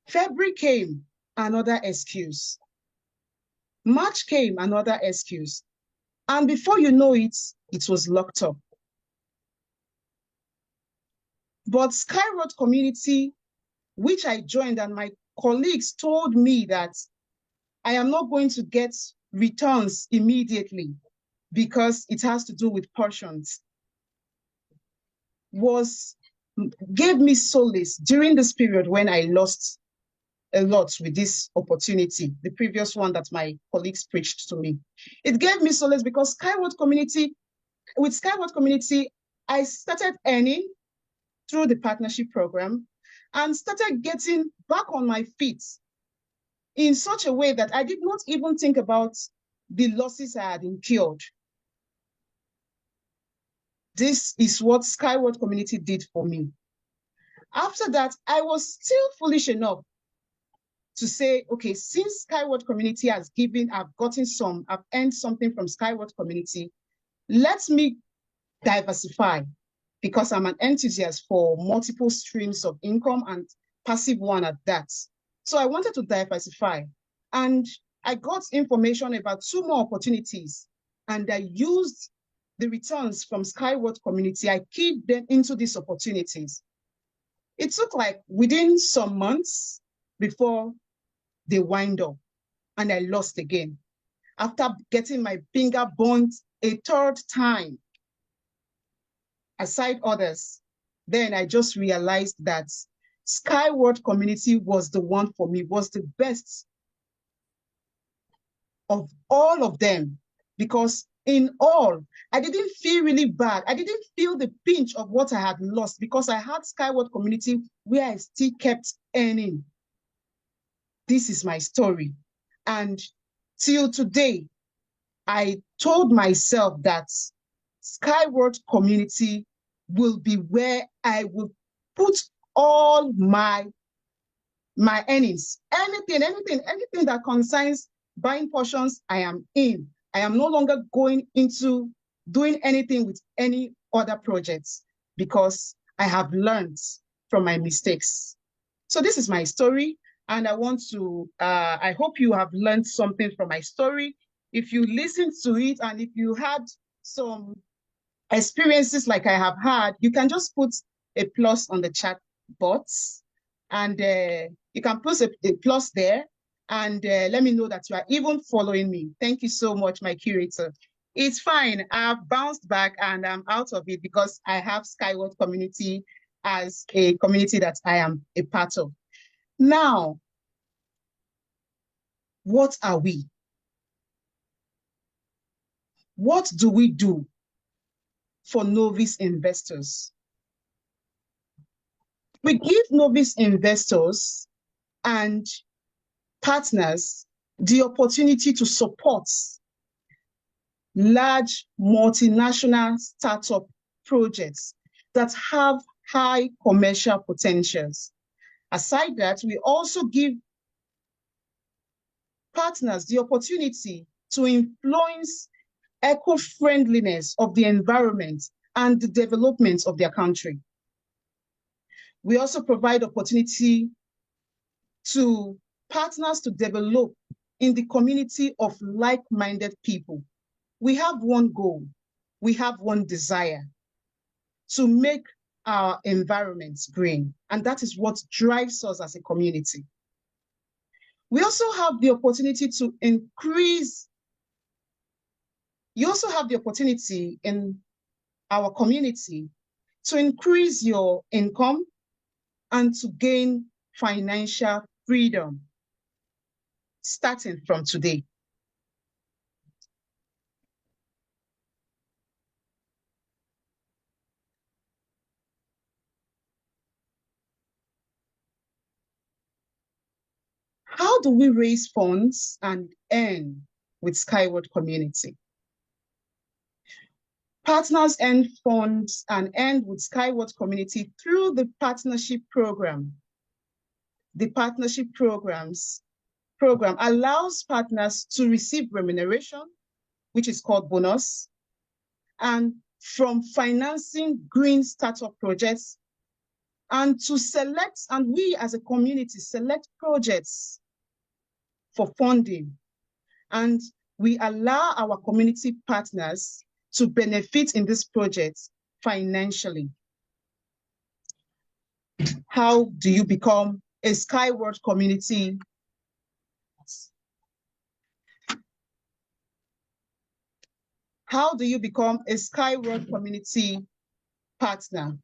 February came, another excuse. March came, another excuse. And before you know it, it was locked up. But Skyward Community, which I joined, and my colleagues told me that I am not going to get returns immediately because it has to do with portions, gave me solace during this period when I lost a lot with this opportunity, the previous one that my colleagues preached to me. It gave me solace because with Skyward Community, I started earning through the partnership program and started getting back on my feet in such a way that I did not even think about the losses I had incurred. This is what Skyward Community did for me. After that, I was still foolish enough to say, okay, since Skyward Community has given, I've earned something from Skyward Community, let me diversify, because I'm an enthusiast for multiple streams of income and passive one at that. So I wanted to diversify, and I got information about 2 more opportunities, and I used the returns from Skyward Community. I keyed them into these opportunities. It took like within some months before they wind up, and I lost again. After getting my finger burnt a 3rd time, aside others, then I just realized that Skyward Community was the one for me, was the best of all of them, because in all, I didn't feel really bad. I didn't feel the pinch of what I had lost because I had Skyward Community where I still kept earning. This is my story. And till today, I told myself that Skyward Community will be where I will put all my earnings. Anything that concerns buying portions, I am in. I am no longer going into doing anything with any other projects because I have learned from my mistakes. So this is my story, and I want to, I hope you have learned something from my story. If you listened to it and if you had some experiences like I have had, you can just put a plus on the chat box, and you can put a plus there, and let me know that you are even following me. Thank you so much, my curator. It's fine. I've bounced back and I'm out of it because I have Skyward Community as a community that I am a part of. Now, what are we? What do we do for novice investors? We give novice investors and partners the opportunity to support large multinational startup projects that have high commercial potentials. Aside that, we also give partners the opportunity to influence eco-friendliness of the environment and the development of their country. We also provide opportunity to partners to develop in the community of like-minded people. We have one goal, we have one desire to make our environments green, and that is what drives us as a community. We also have the opportunity to increase, you also have the opportunity in our community to increase your income and to gain financial freedom starting from today. How do we raise funds and earn with Skyward Community? Partners earn funds and earn with Skyward Community through the partnership program. The partnership program allows partners to receive remuneration, which is called bonus, and from financing green startup projects, and to select, and we as a community select projects for funding, and we allow our community partners to benefit in this project financially. How do you become a Skyward Community? How do you become a Skyward Community partner?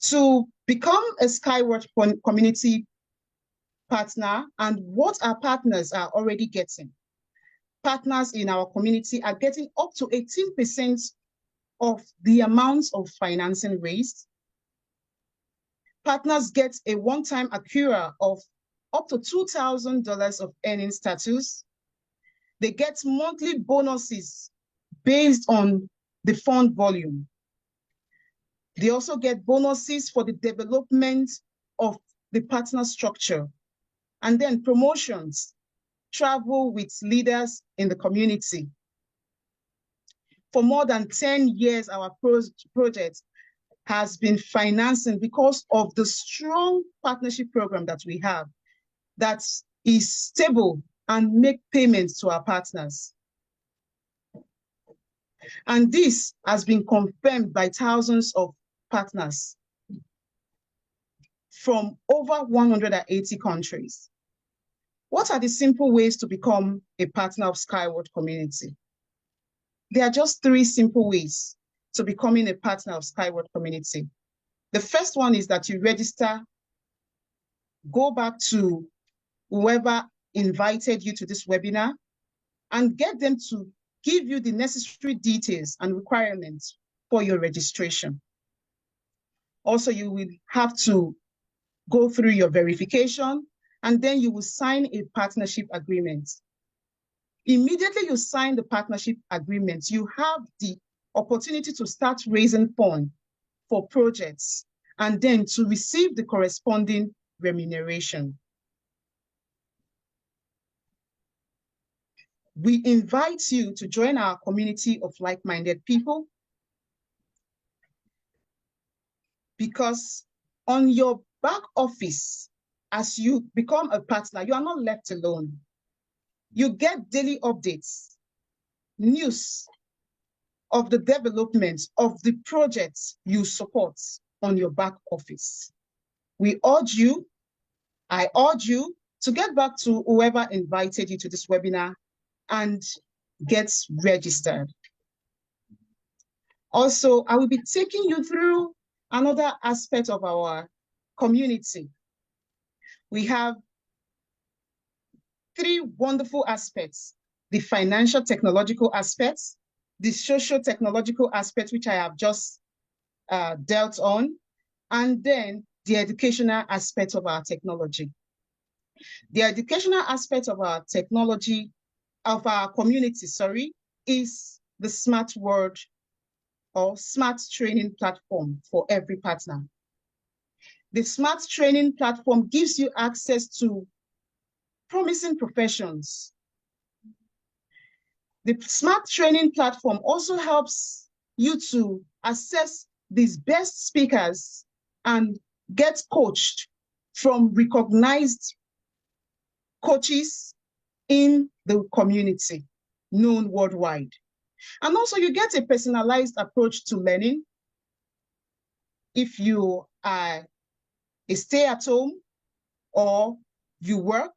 To become a Skyward Community partner, and what our partners are already getting. Partners in our community are getting up to 18% of the amount of financing raised. Partners get a one-time accrual of up to $2,000 of earning status. They get monthly bonuses based on the fund volume. They also get bonuses for the development of the partner structure, and then promotions, travel with leaders in the community. For more than 10 years, our project has been financing because of the strong partnership program that we have that is stable and make payments to our partners. And this has been confirmed by thousands of partners from over 180 countries. What are the simple ways to become a partner of Skyward Community? There are just 3 simple ways to becoming a partner of Skyward Community. The first one is that you register, go back to whoever invited you to this webinar, and get them to give you the necessary details and requirements for your registration. Also, you will have to go through your verification, and then you will sign a partnership agreement. Immediately you sign the partnership agreement, you have the opportunity to start raising funds for projects and then to receive the corresponding remuneration. We invite you to join our community of like-minded people, because on your back office, as you become a partner, you are not left alone. You get daily updates, news of the development of the projects you support on your back office. I urge you to get back to whoever invited you to this webinar and get registered. Also, I will be taking you through another aspect of our community. We have three wonderful aspects: the financial technological aspects, the social technological aspects, which I have just dealt on, and then the educational aspect of our technology. The educational aspect of our technology, of our community, is the Smart World or Smart Training Platform for every partner. The Smart Training Platform gives you access to promising professions. The Smart Training Platform also helps you to assess these best speakers and get coached from recognized coaches in the community, known worldwide. And also you get a personalized approach to learning. If you are a stay-at-home or you work,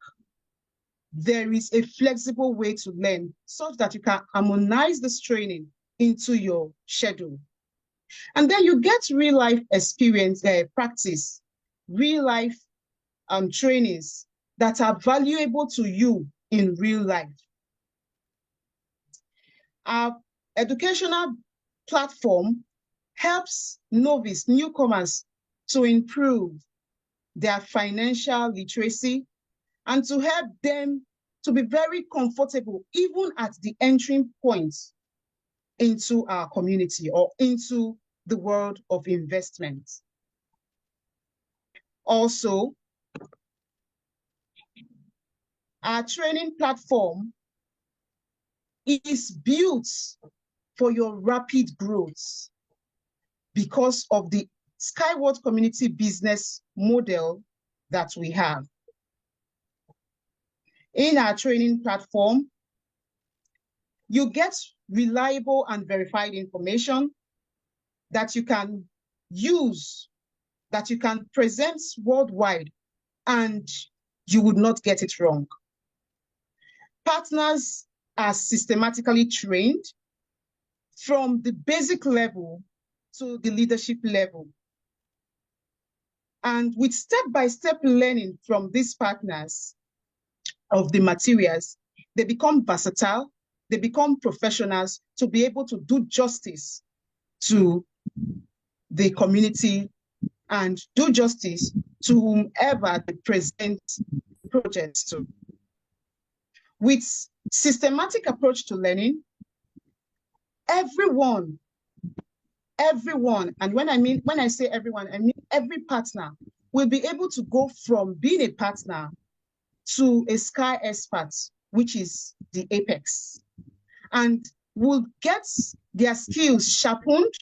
there is a flexible way to learn such that you can harmonize this training into your schedule. And then you get real-life experience, practice, real-life trainings that are valuable to you in real life. Our educational platform helps novice newcomers to improve their financial literacy and to help them to be very comfortable even at the entry point into our community or into the world of investment. Also, our training platform is built for your rapid growth because of the Skyward community business model that we have. In our training platform, you get reliable and verified information that you can use, that you can present worldwide, and you would not get it wrong. Partners are systematically trained from the basic level to the leadership level. And with step-by-step learning from these partners of the materials, they become versatile, they become professionals to be able to do justice to the community and do justice to whomever they present projects to. With systematic approach to learning, everyone, and when I say everyone, I mean every partner will be able to go from being a partner to a Sky expert, which is the apex, and will get their skills sharpened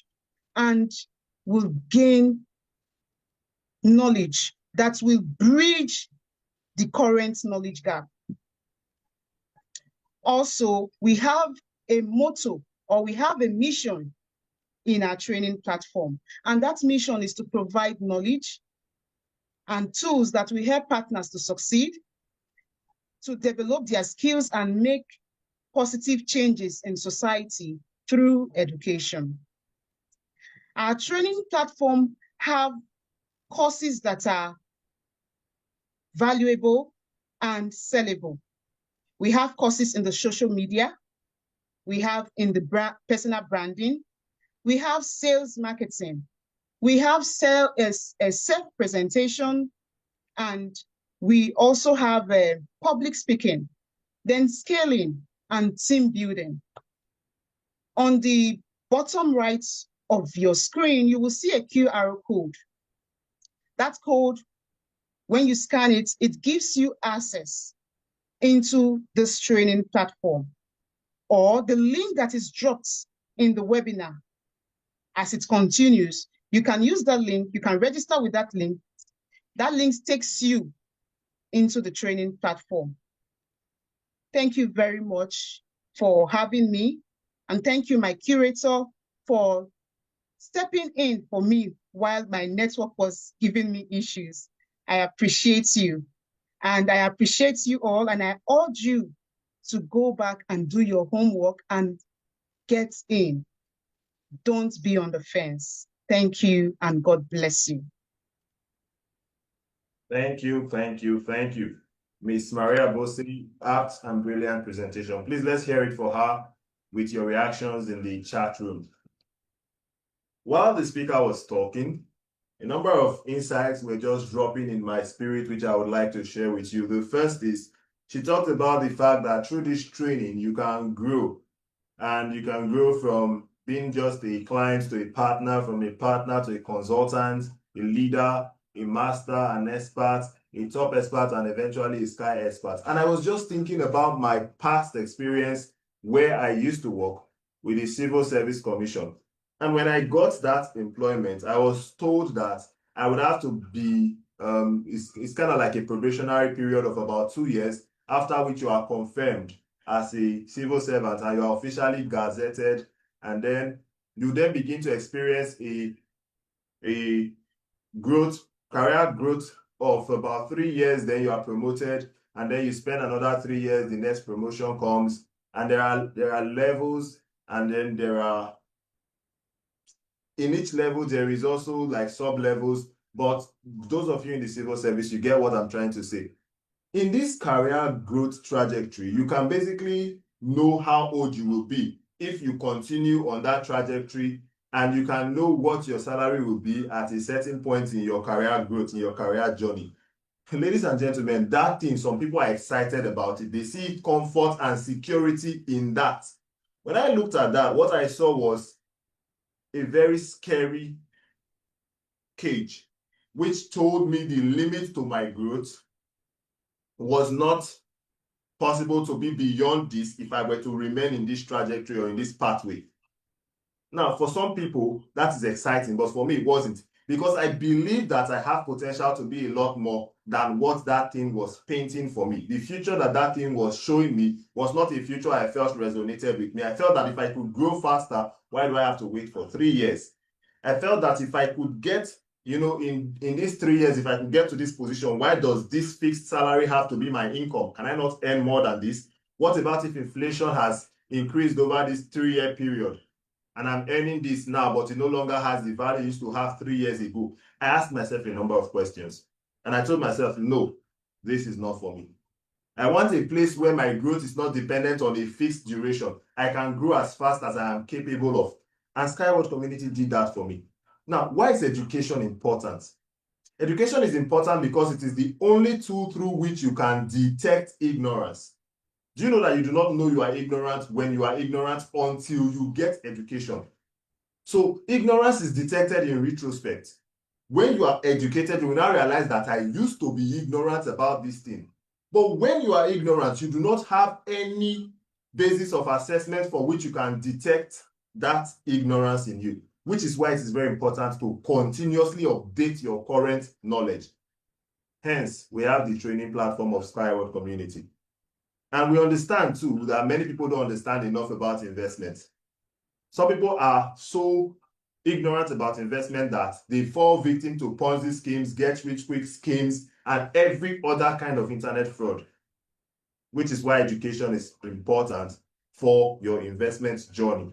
and will gain knowledge that will bridge the current knowledge gap. Also, we have a motto, or we have a mission in our training platform, and that mission is to provide knowledge and tools that will help partners to succeed, to develop their skills and make positive changes in society through education. Our training platform have courses that are valuable and sellable. We have courses in the social media, we have in the personal branding, we have sales marketing, we have self-presentation, and we also have public speaking, then scaling and team building. On the bottom right of your screen, you will see a QR code. That code, when you scan it, it gives you access into this training platform, or the link that is dropped in the webinar. As it continues, you can use that link, you can register with that link. That link takes you into the training platform. Thank you very much for having me, and thank you, my curator, for stepping in for me while my network was giving me issues. I appreciate you. And I appreciate you all, and I urge you to go back and do your homework and get in. Don't be on the fence. Thank you, and God bless you. Thank you, thank you, thank you. Miss Maria Bosi, apt and brilliant presentation. Please let's hear it for her with your reactions in the chat room. While the speaker was talking, a number of insights were just dropping in my spirit, which I would like to share with you. The first is, she talked about the fact that through this training, you can grow, and you can grow from being just a client to a partner, from a partner to a consultant, a leader, a master, an expert, a top expert, and eventually a sky expert. And I was just thinking about my past experience where I used to work with the Civil Service Commission. And when I got that employment, I was told that I would have to be, it's kind of like a probationary period of about 2 years, after which you are confirmed as a civil servant and you are officially gazetted, and then you then begin to experience a career growth of about 3 years. Then you are promoted, and then you spend another 3 years, the next promotion comes, and there are levels, and then in each level there is also like sub levels. But those of you in the civil service, you get what I'm trying to say. In this career growth trajectory, you can basically know how old you will be if you continue on that trajectory, and you can know what your salary will be at a certain point in your career growth, in your career journey. Ladies and gentlemen, that thing, some people are excited about it. They see comfort and security in that. When I looked at that, what I saw was a very scary cage, which told me the limit to my growth was not possible to be beyond this if I were to remain in this trajectory or in this pathway. Now, for some people, that is exciting, but for me, it wasn't, because I believe that I have potential to be a lot more than what that thing was painting for me. The future that thing was showing me was not a future I felt resonated with me. I felt that if I could grow faster, why do I have to wait for 3 years? I felt that if I could get, in these 3 years, if I could get to this position, why does this fixed salary have to be my income? Can I not earn more than this? What about if inflation has increased over this 3-year period, and I'm earning this now, but it no longer has the value it used to have 3 years ago? I asked myself a number of questions, and I told myself, no, this is not for me. I want a place where my growth is not dependent on a fixed duration. I can grow as fast as I am capable of. And Skyward Community did that for me. Now, why is education important? Education is important because it is the only tool through which you can detect ignorance. Do you know that you do not know you are ignorant when you are ignorant until you get education? So ignorance is detected in retrospect. When you are educated, you will now realize that I used to be ignorant about this thing. But when you are ignorant, you do not have any basis of assessment for which you can detect that ignorance in you, which is why it is very important to continuously update your current knowledge. Hence, we have the training platform of Skyward Community. And we understand too that many people don't understand enough about investments. Some people are so ignorant about investment that they fall victim to Ponzi schemes, get rich quick schemes, and every other kind of internet fraud, which is why education is important for your investment journey.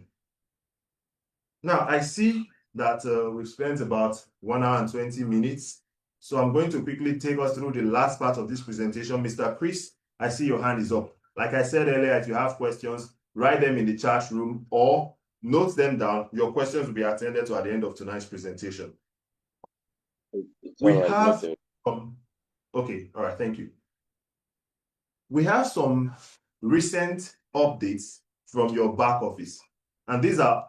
Now, I see that we've spent about 1 hour and 20 minutes. So I'm going to quickly take us through the last part of this presentation. Mr. Chris, I see your hand is up. Like I said earlier, if you have questions, write them in the chat room or note them down. Your questions will be attended to at the end of tonight's presentation. We have, okay, all right, thank you. We have some recent updates from your back office, and these are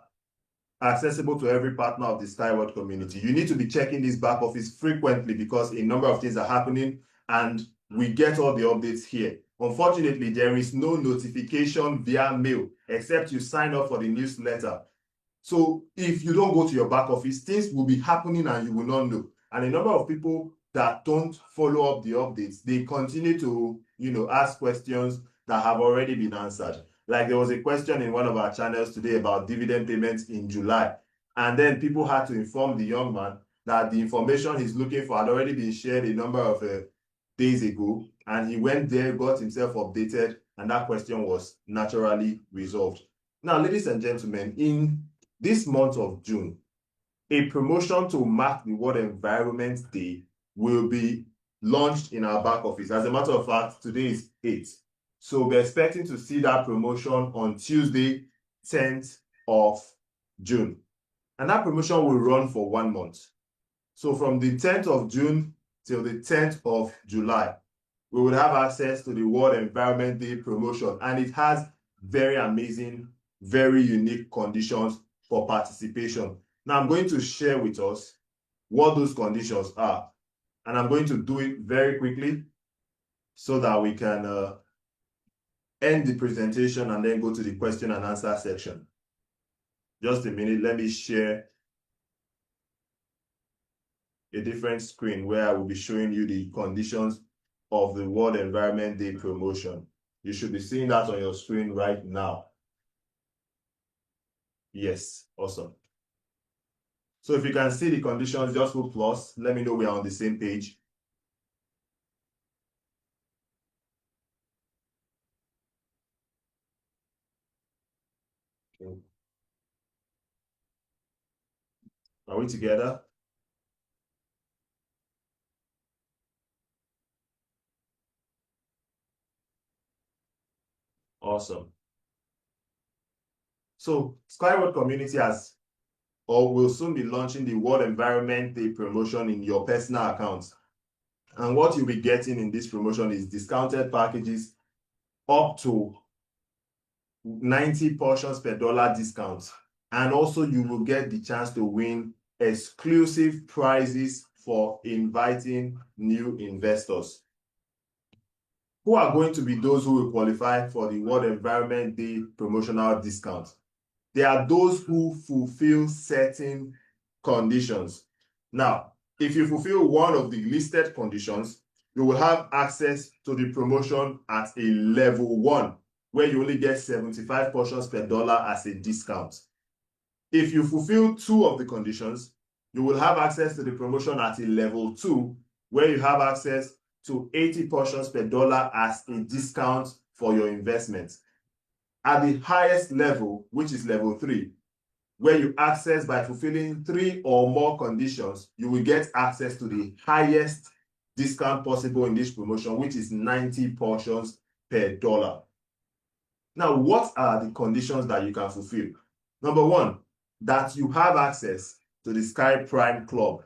accessible to every partner of the Skyward Community. You need to be checking this back office frequently because a number of things are happening, and we get all the updates here. Unfortunately, there is no notification via mail except you sign up for the newsletter. So if you don't go to your back office, things will be happening and you will not know. And a number of people that don't follow up the updates, they continue to, ask questions that have already been answered. Like there was a question in one of our channels today about dividend payments in July. And then people had to inform the young man that the information he's looking for had already been shared a number of days ago, And he went there, got himself updated, and that question was naturally resolved. Now, ladies and gentlemen, in this month of June, a promotion to mark the World Environment Day will be launched in our back office. As a matter of fact, today is 8. So we're expecting to see that promotion on Tuesday, 10th of June. And that promotion will run for 1 month. So from the 10th of June till the 10th of July, we will have access to the World Environment Day promotion. And it has very amazing, very unique conditions for participation. Now I'm going to share with us what those conditions are. And I'm going to do it very quickly so that we can end the presentation and then go to the question and answer section. Just a minute, let me share a different screen where I will be showing you the conditions of the World Environment Day promotion. You should be seeing that on your screen right now. Yes, awesome. So if you can see the conditions, just put plus. Let me know we are on the same page. Okay. Are we together? Awesome. So Skyward Community has or will soon be launching the World Environment Day promotion in your personal accounts. And what you'll be getting in this promotion is discounted packages up to 90 portions per dollar discount. And also you will get the chance to win exclusive prizes for inviting new investors. Who are going to be those who will qualify for the World Environment Day promotional discount? They are those who fulfill certain conditions. Now, if you fulfill one of the listed conditions, you will have access to the promotion at a level 1, where you only get 75 portions per dollar as a discount. If you fulfill 2 of the conditions, you will have access to the promotion at a level 2, where you have access to 80 portions per dollar as a discount for your investment. At the highest level, which is level 3, where you access by fulfilling 3 or more conditions, you will get access to the highest discount possible in this promotion, which is 90 portions per dollar. Now, what are the conditions that you can fulfill? Number 1, that you have access to the Sky Prime Club.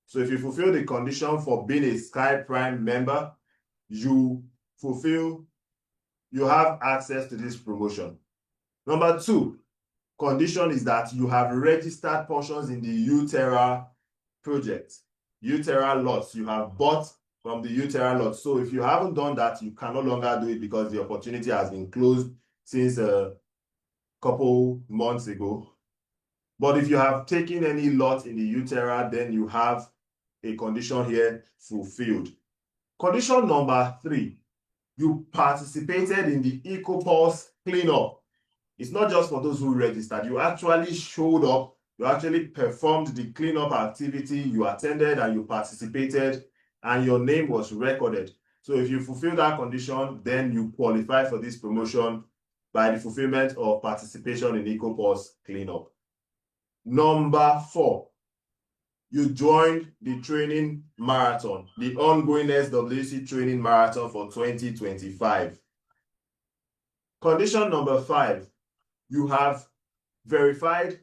So if you fulfill the condition for being a Sky Prime member, you have access to this promotion. Number 2, condition is that you have registered portions in the UTerra project. UTerra lots, you have bought from the UTerra lots. So if you haven't done that, you can no longer do it because the opportunity has been closed since a couple months ago. But if you have taken any lot in the UTerra, then you have a condition here fulfilled. Condition number 3, you participated in the EcoPulse cleanup. It's not just for those who registered. You actually showed up, you actually performed the cleanup activity, you attended and you participated, and your name was recorded. So if you fulfill that condition, then you qualify for this promotion by the fulfillment of participation in EcoPulse cleanup. Number 4, you joined the training marathon, the ongoing SWC training marathon for 2025. Condition number 5, you have verified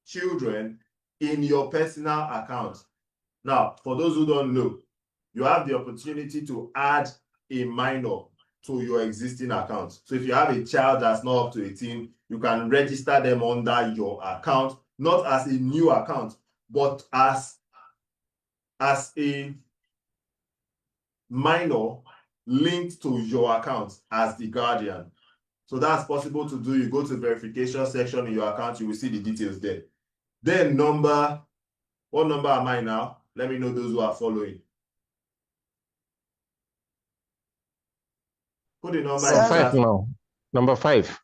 children in your personal account. Now, for those who don't know, you have the opportunity to add a minor to your existing account. So if you have a child that's not up to 18, you can register them under your account, not as a new account, but as a minor linked to your account as the guardian. So that's possible to do. You go to the verification section in your account, you will see the details there. Then what number am I now? Let me know those who are following. Put the number in the Five chat. now. Number 5.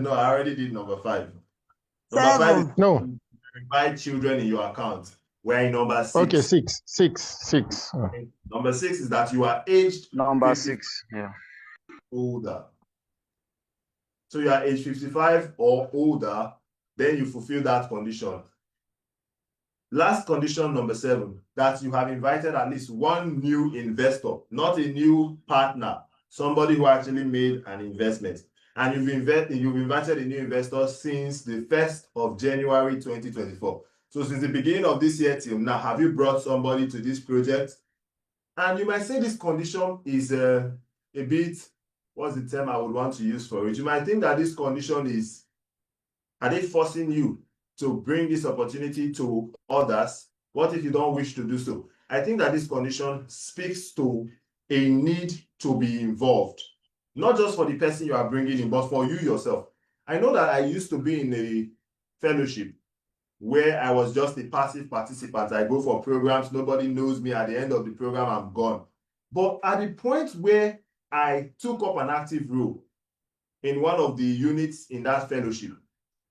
No, I already did number 5. Number 5 is No. verify children in your account. We're in number 6. Okay, six. Number 6 is that you are aged Number 50 6. Yeah. older. So you are age 55 or older, then you fulfill that condition. Last condition, number 7, that you have invited at least one new investor, not a new partner, somebody who actually made an investment. And you've invited a new investor since the 1st of January 2024. So since the beginning of this year till now, have you brought somebody to this project? And you might say this condition is a bit, what's the term I would want to use for it? You might think that this condition is, are they forcing you to bring this opportunity to others? What if you don't wish to do so? I think that this condition speaks to a need to be involved, not just for the person you are bringing in, but for you yourself. I know that I used to be in a fellowship where I was just a passive participant. I go for programs, nobody knows me. At the end of the program, I'm gone. But at the point where I took up an active role in one of the units in that fellowship,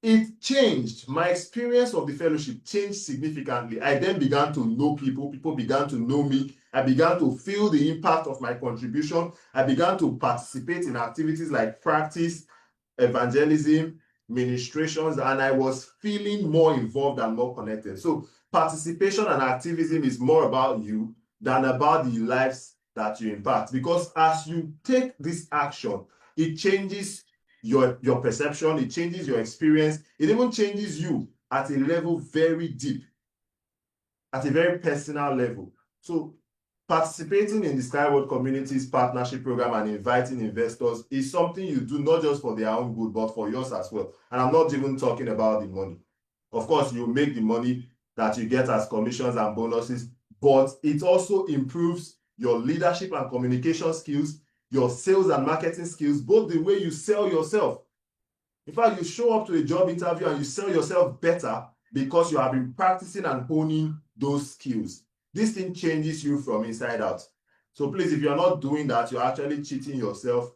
it changed. My experience of the fellowship changed significantly. I then began to know people. People began to know me. I began to feel the impact of my contribution. I began to participate in activities like practice, evangelism, ministrations, and I was feeling more involved and more connected. So participation and activism is more about you than about the lives that you impact. Because as you take this action, it changes your perception, it changes your experience, it even changes you at a level very deep, at a very personal level. So participating in the Skyworld Community's partnership program and inviting investors is something you do not just for their own good, but for yours as well. And I'm not even talking about the money. Of course, you make the money that you get as commissions and bonuses, but it also improves your leadership and communication skills, your sales and marketing skills, both the way you sell yourself. In fact, you show up to a job interview and you sell yourself better because you have been practicing and honing those skills. This thing changes you from inside out. So please, if you're not doing that, you're actually cheating yourself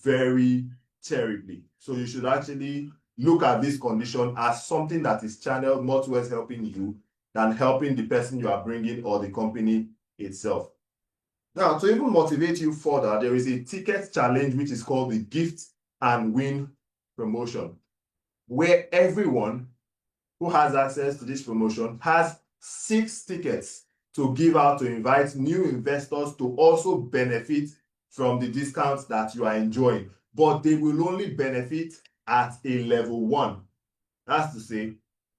very terribly. So you should actually look at this condition as something that is channeled more towards helping you than helping the person you are bringing or the company itself. Now, to even motivate you further, there is a ticket challenge which is called the Gift and Win promotion, where everyone who has access to this promotion has 6 tickets to give out to invite new investors to also benefit from the discounts that you are enjoying. But they will only benefit at a level 1. That's to say,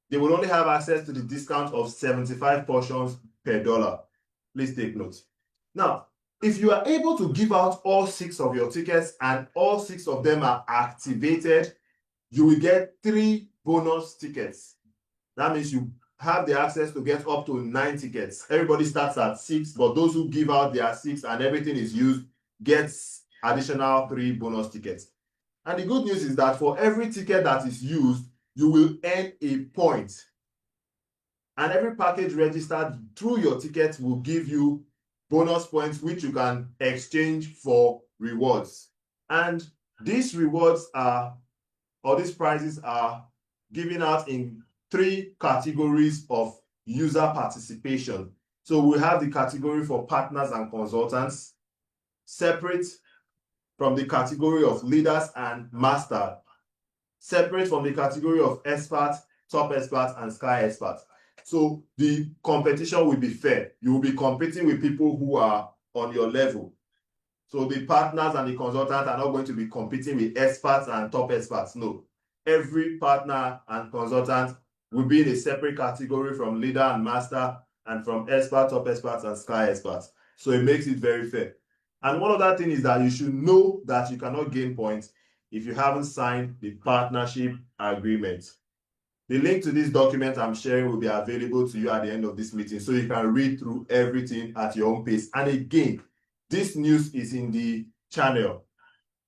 they will only have access to the discount of 75 portions per dollar. Please take note. Now, if you are able to give out all 6 of your tickets and all 6 of them are activated, you will get 3 bonus tickets. That means you have the access to get up to 9 tickets. Everybody starts at 6, but those who give out their 6 and everything is used gets additional 3 bonus tickets. And the good news is that for every ticket that is used, you will earn a point. And every package registered through your ticket will give you bonus points which you can exchange for rewards. And these rewards are, or these prizes are given out in 3 categories of user participation. So we have the category for partners and consultants, separate from the category of leaders and master, separate from the category of experts, top experts, and sky experts. So the competition will be fair. You will be competing with people who are on your level. So the partners and the consultants are not going to be competing with experts and top experts. No. Every partner and consultant will be in a separate category from leader and master and from expert, top experts, and sky experts. So it makes it very fair. And one other thing is that you should know that you cannot gain points if you haven't signed the partnership agreement. The link to this document I'm sharing will be available to you at the end of this meeting, so you can read through everything at your own pace. And again, this news is in the channel,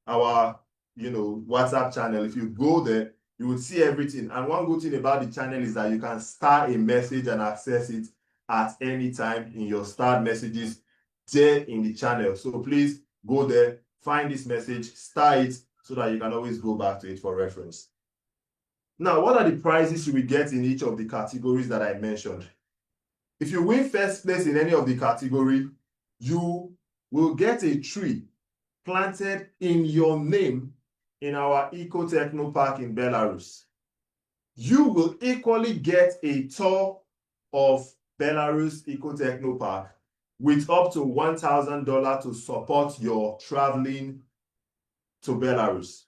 our WhatsApp channel. If you go there, you will see everything. And one good thing about the channel is that you can start a message and access it at any time in your start messages there in the channel. So please go there, find this message, start it so that you can always go back to it for reference. Now, what are the prizes you will get in each of the categories that I mentioned? If you win first place in any of the category, you will get a tree planted in your name in our Eco Techno Park in Belarus. You will equally get a tour of Belarus Eco Techno Park with up to $1,000 to support your traveling to Belarus,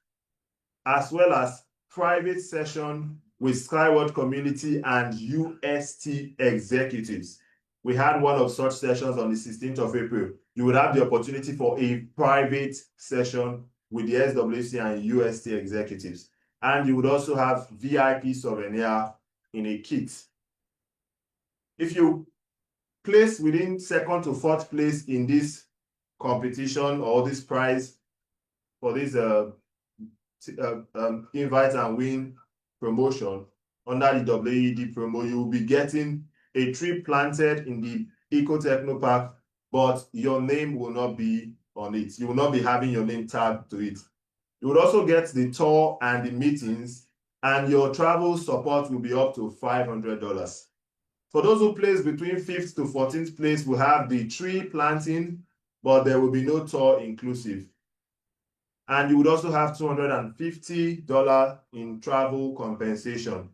as well as private session with Skyward community and UST executives. We had one of such sessions on the 16th of April. You would have the opportunity for a private session with the SWC and UST executives. And you would also have VIP souvenir in a kit. If you place within second to fourth place in this competition or this prize for this invite and win promotion under the WED promo, you will be getting a tree planted in the Eco Techno Park, but your name will not be on it. You will not be having your name tagged to it. You will also get the tour and the meetings, and your travel support will be up to $500. For those who place between 5th to 14th place, will have the tree planting, but there will be no tour inclusive. And you would also have $250 in travel compensation.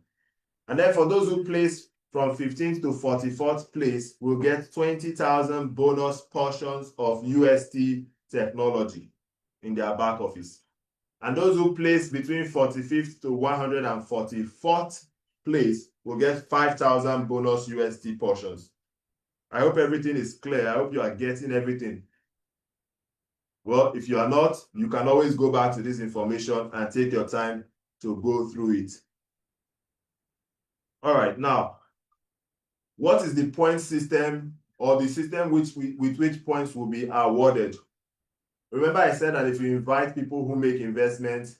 And then for those who place from 15th to 44th place, will get 20,000 bonus portions of UST technology in their back office. And those who place between 45th to 144th place will get 5,000 bonus UST portions. I hope everything is clear. I hope you are getting everything. Well, if you are not, you can always go back to this information and take your time to go through it. All right, now, what is the point system or the system with which points will be awarded? Remember I said that if you invite people who make investments,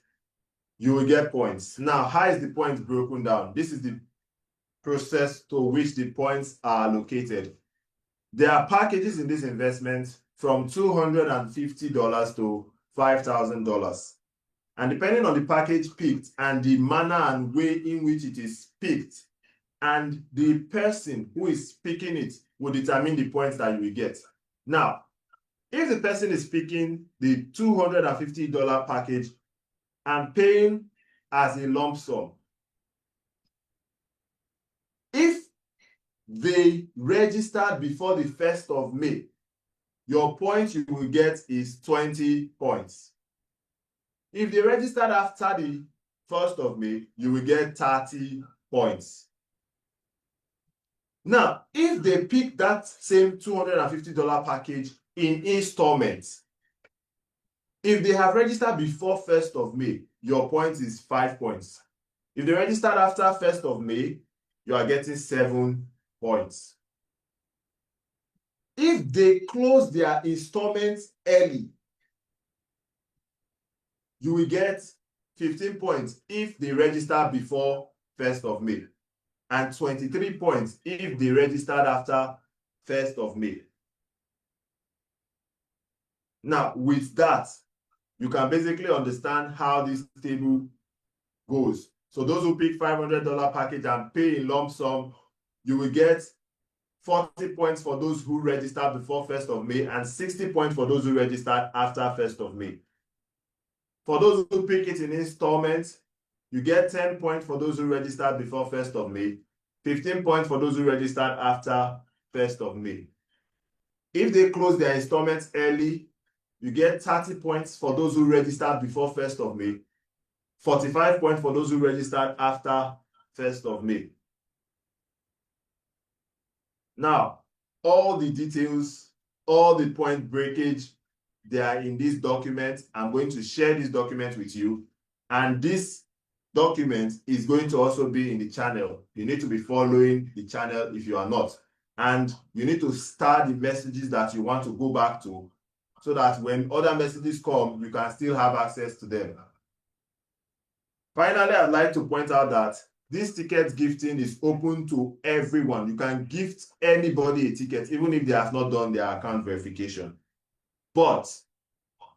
you will get points. Now, how is the points broken down? This is the process to which the points are allocated. There are packages in this investment from $250 to $5,000. And depending on the package picked and the manner and way in which it is picked, and the person who is picking it will determine the points that you will get. Now, if the person is picking the $250 package and paying as a lump sum, if they registered before the 1st of May, your point you will get is 20 points. If they registered after the 1st of May, you will get 30 points. Now, if they pick that same $250 package in installments, if they have registered before 1st of May, your point is 5 points. If they registered after 1st of May, you are getting 7 points. If they close their installments early, you will get 15 points if they register before 1st of May, and 23 points if they registered after 1st of May. Now, with that, you can basically understand how this table goes. So those who pick $500 package and pay in lump sum, you will get 40 points for those who registered before 1st of May and 60 points for those who registered after 1st of May. For those who pick it in installments, you get 10 points for those who registered before 1st of May, 15 points for those who registered after 1st of May. If they close their installments early, you get 30 points for those who registered before 1st of May, 45 points for those who registered after 1st of May. Now, all the details, all the point breakage, they are in this document. I'm going to share this document with you. And this document is going to also be in the channel. You need to be following the channel if you are not. And you need to start the messages that you want to go back to so that when other messages come, you can still have access to them. Finally, I'd like to point out that this ticket gifting is open to everyone. You can gift anybody a ticket, even if they have not done their account verification. But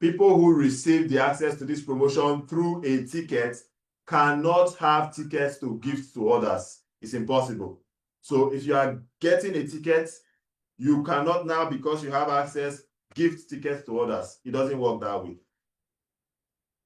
people who receive the access to this promotion through a ticket cannot have tickets to gift to others. It's impossible. So if you are getting a ticket, you cannot now, because you have access, gift tickets to others. It doesn't work that way.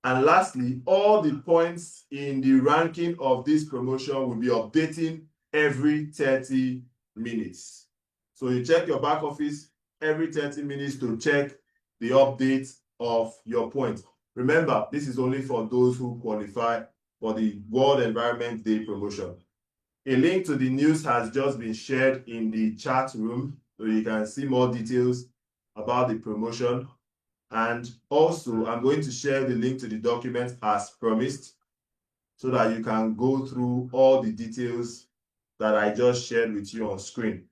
And lastly, all the points in the ranking of this promotion will be updating every 30 minutes. So you check your back office every 30 minutes to check the update of your points. Remember, this is only for those who qualify for the World Environment Day promotion. A link to the news has just been shared in the chat room, so you can see more details about the promotion. And also, I'm going to share the link to the document as promised, so that you can go through all the details that I just shared with you on screen.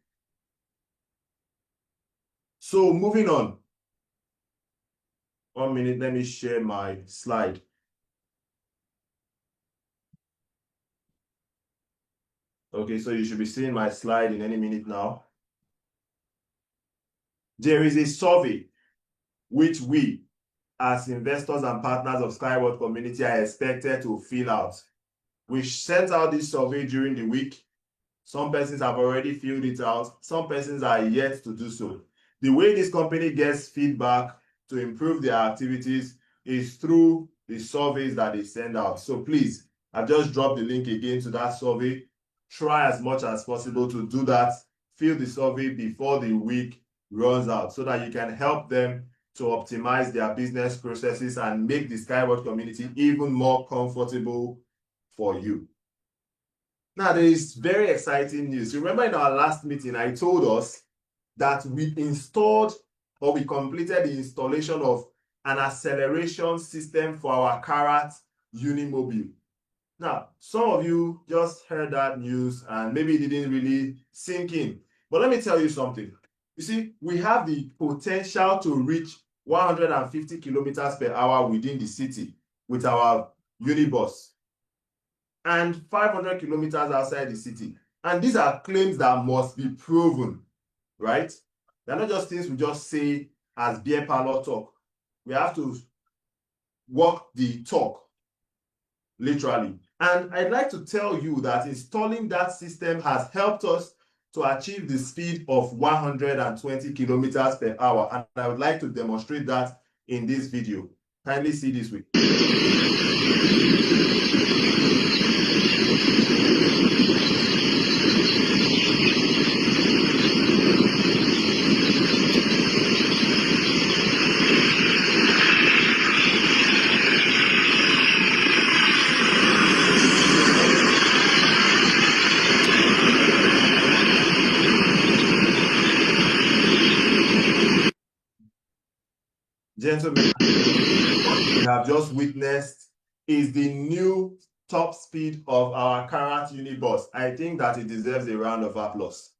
So moving on. 1 minute, let me share my slide. Okay, so you should be seeing my slide in any minute now. There is a survey which we, as investors and partners of Skyward Community, are expected to fill out. We sent out this survey during the week. Some persons have already filled it out. Some persons are yet to do so. The way this company gets feedback to improve their activities is through the surveys that they send out. So please, I've just dropped the link again to that survey. Try as much as possible to do that. Fill the survey before the week runs out so that you can help them to optimize their business processes and make the Skyward Community even more comfortable for you. Now, there is very exciting news. Remember in our last meeting, I told us that we installed, or we completed the installation of an acceleration system for our Karat Unimobile. Now, some of you just heard that news and maybe it didn't really sink in. But let me tell you something. You see, we have the potential to reach 150 kilometers per hour within the city with our Unibus, and 500 kilometers outside the city. And these are claims that must be proven, right? They're not just things we just say as beer parlor talk. We have to walk the talk, literally. And I'd like to tell you that installing that system has helped us to achieve the speed of 120 kilometers per hour. And I would like to demonstrate that in this video. Kindly see this way. Gentlemen, what we have just witnessed is the new top speed of our Karat Unibus. I think that it deserves a round of applause.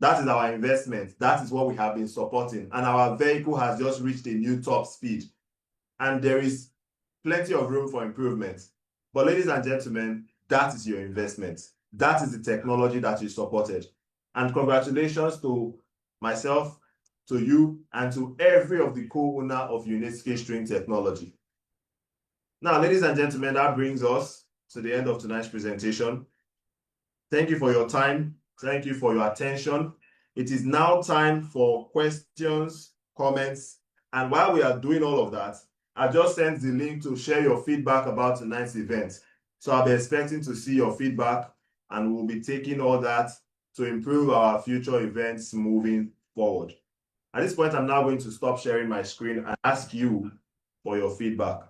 That is our investment. That is what we have been supporting. And our vehicle has just reached a new top speed. And there is plenty of room for improvement. But ladies and gentlemen, that is your investment. That is the technology that you supported. And congratulations to myself, to you, and to every of the co-owner of Unitsky String Technology. Now, ladies and gentlemen, that brings us to the end of tonight's presentation. Thank you for your time. Thank you for your attention. It is now time for questions, comments, and while we are doing all of that, I just sent the link to share your feedback about tonight's event. So I'll be expecting to see your feedback, and we'll be taking all that to improve our future events moving forward. At this point, I'm now going to stop sharing my screen and ask you for your feedback.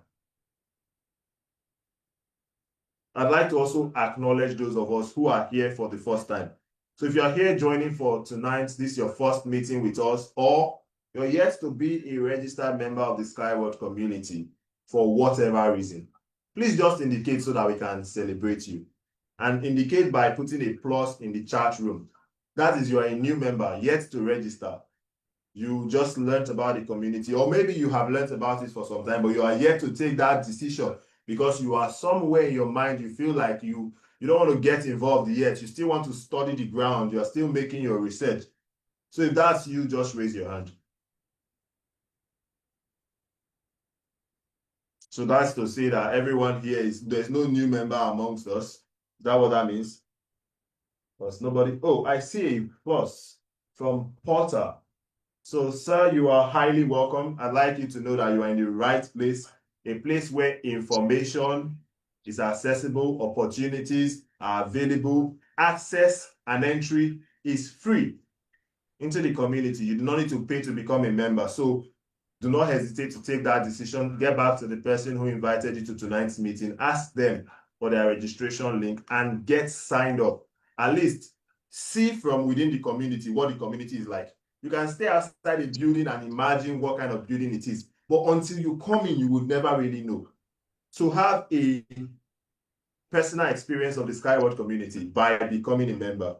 I'd like to also acknowledge those of us who are here for the first time. So if you're here joining for tonight, this is your first meeting with us, or you're yet to be a registered member of the Skyward community for whatever reason, please just indicate so that we can celebrate you. And indicate by putting a plus in the chat room. That is, you are a new member, yet to register. You just learned about the community, or maybe you have learned about it for some time, but you are yet to take that decision because you are somewhere in your mind, you feel like you don't want to get involved yet. You still want to study the ground. You are still making your research. So if that's you, just raise your hand. So that's to say that everyone here there's no new member amongst us. Is that what that means? Plus nobody. Oh, I see a plus from Porter. So, sir, you are highly welcome. I'd like you to know that you are in the right place, a place where information is accessible, opportunities are available, access and entry is free into the community. You do not need to pay to become a member. So do not hesitate to take that decision. Get back to the person who invited you to tonight's meeting. Ask them for their registration link and get signed up. At least see from within the community what the community is like. You can stay outside the building and imagine what kind of building it is. But until you come in, you would never really know. So have a personal experience of the Skyward community by becoming a member.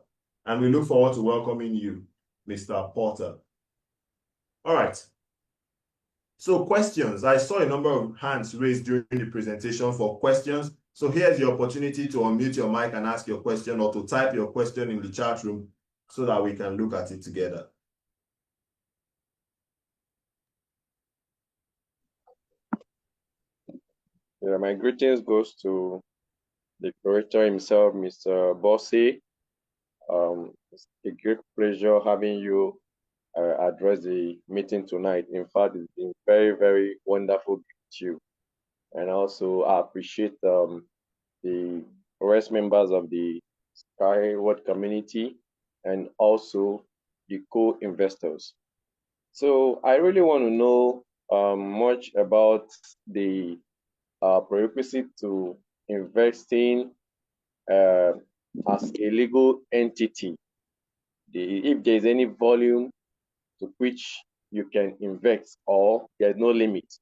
And we look forward to welcoming you, Mr. Porter. All right. So questions. I saw a number of hands raised during the presentation for questions. So here's the opportunity to unmute your mic and ask your question, or to type your question in the chat room so that we can look at it together. Yeah, my greetings goes to the curator himself, Mr. Bossy. It's a great pleasure having you address the meeting tonight. In fact, it's been very, very wonderful with you. And also, I appreciate the rest members of the Skyward community and also the co-investors. So I really want to know much about the prerequisite to investing as a legal entity. If there's any volume to which you can invest or there's no limit.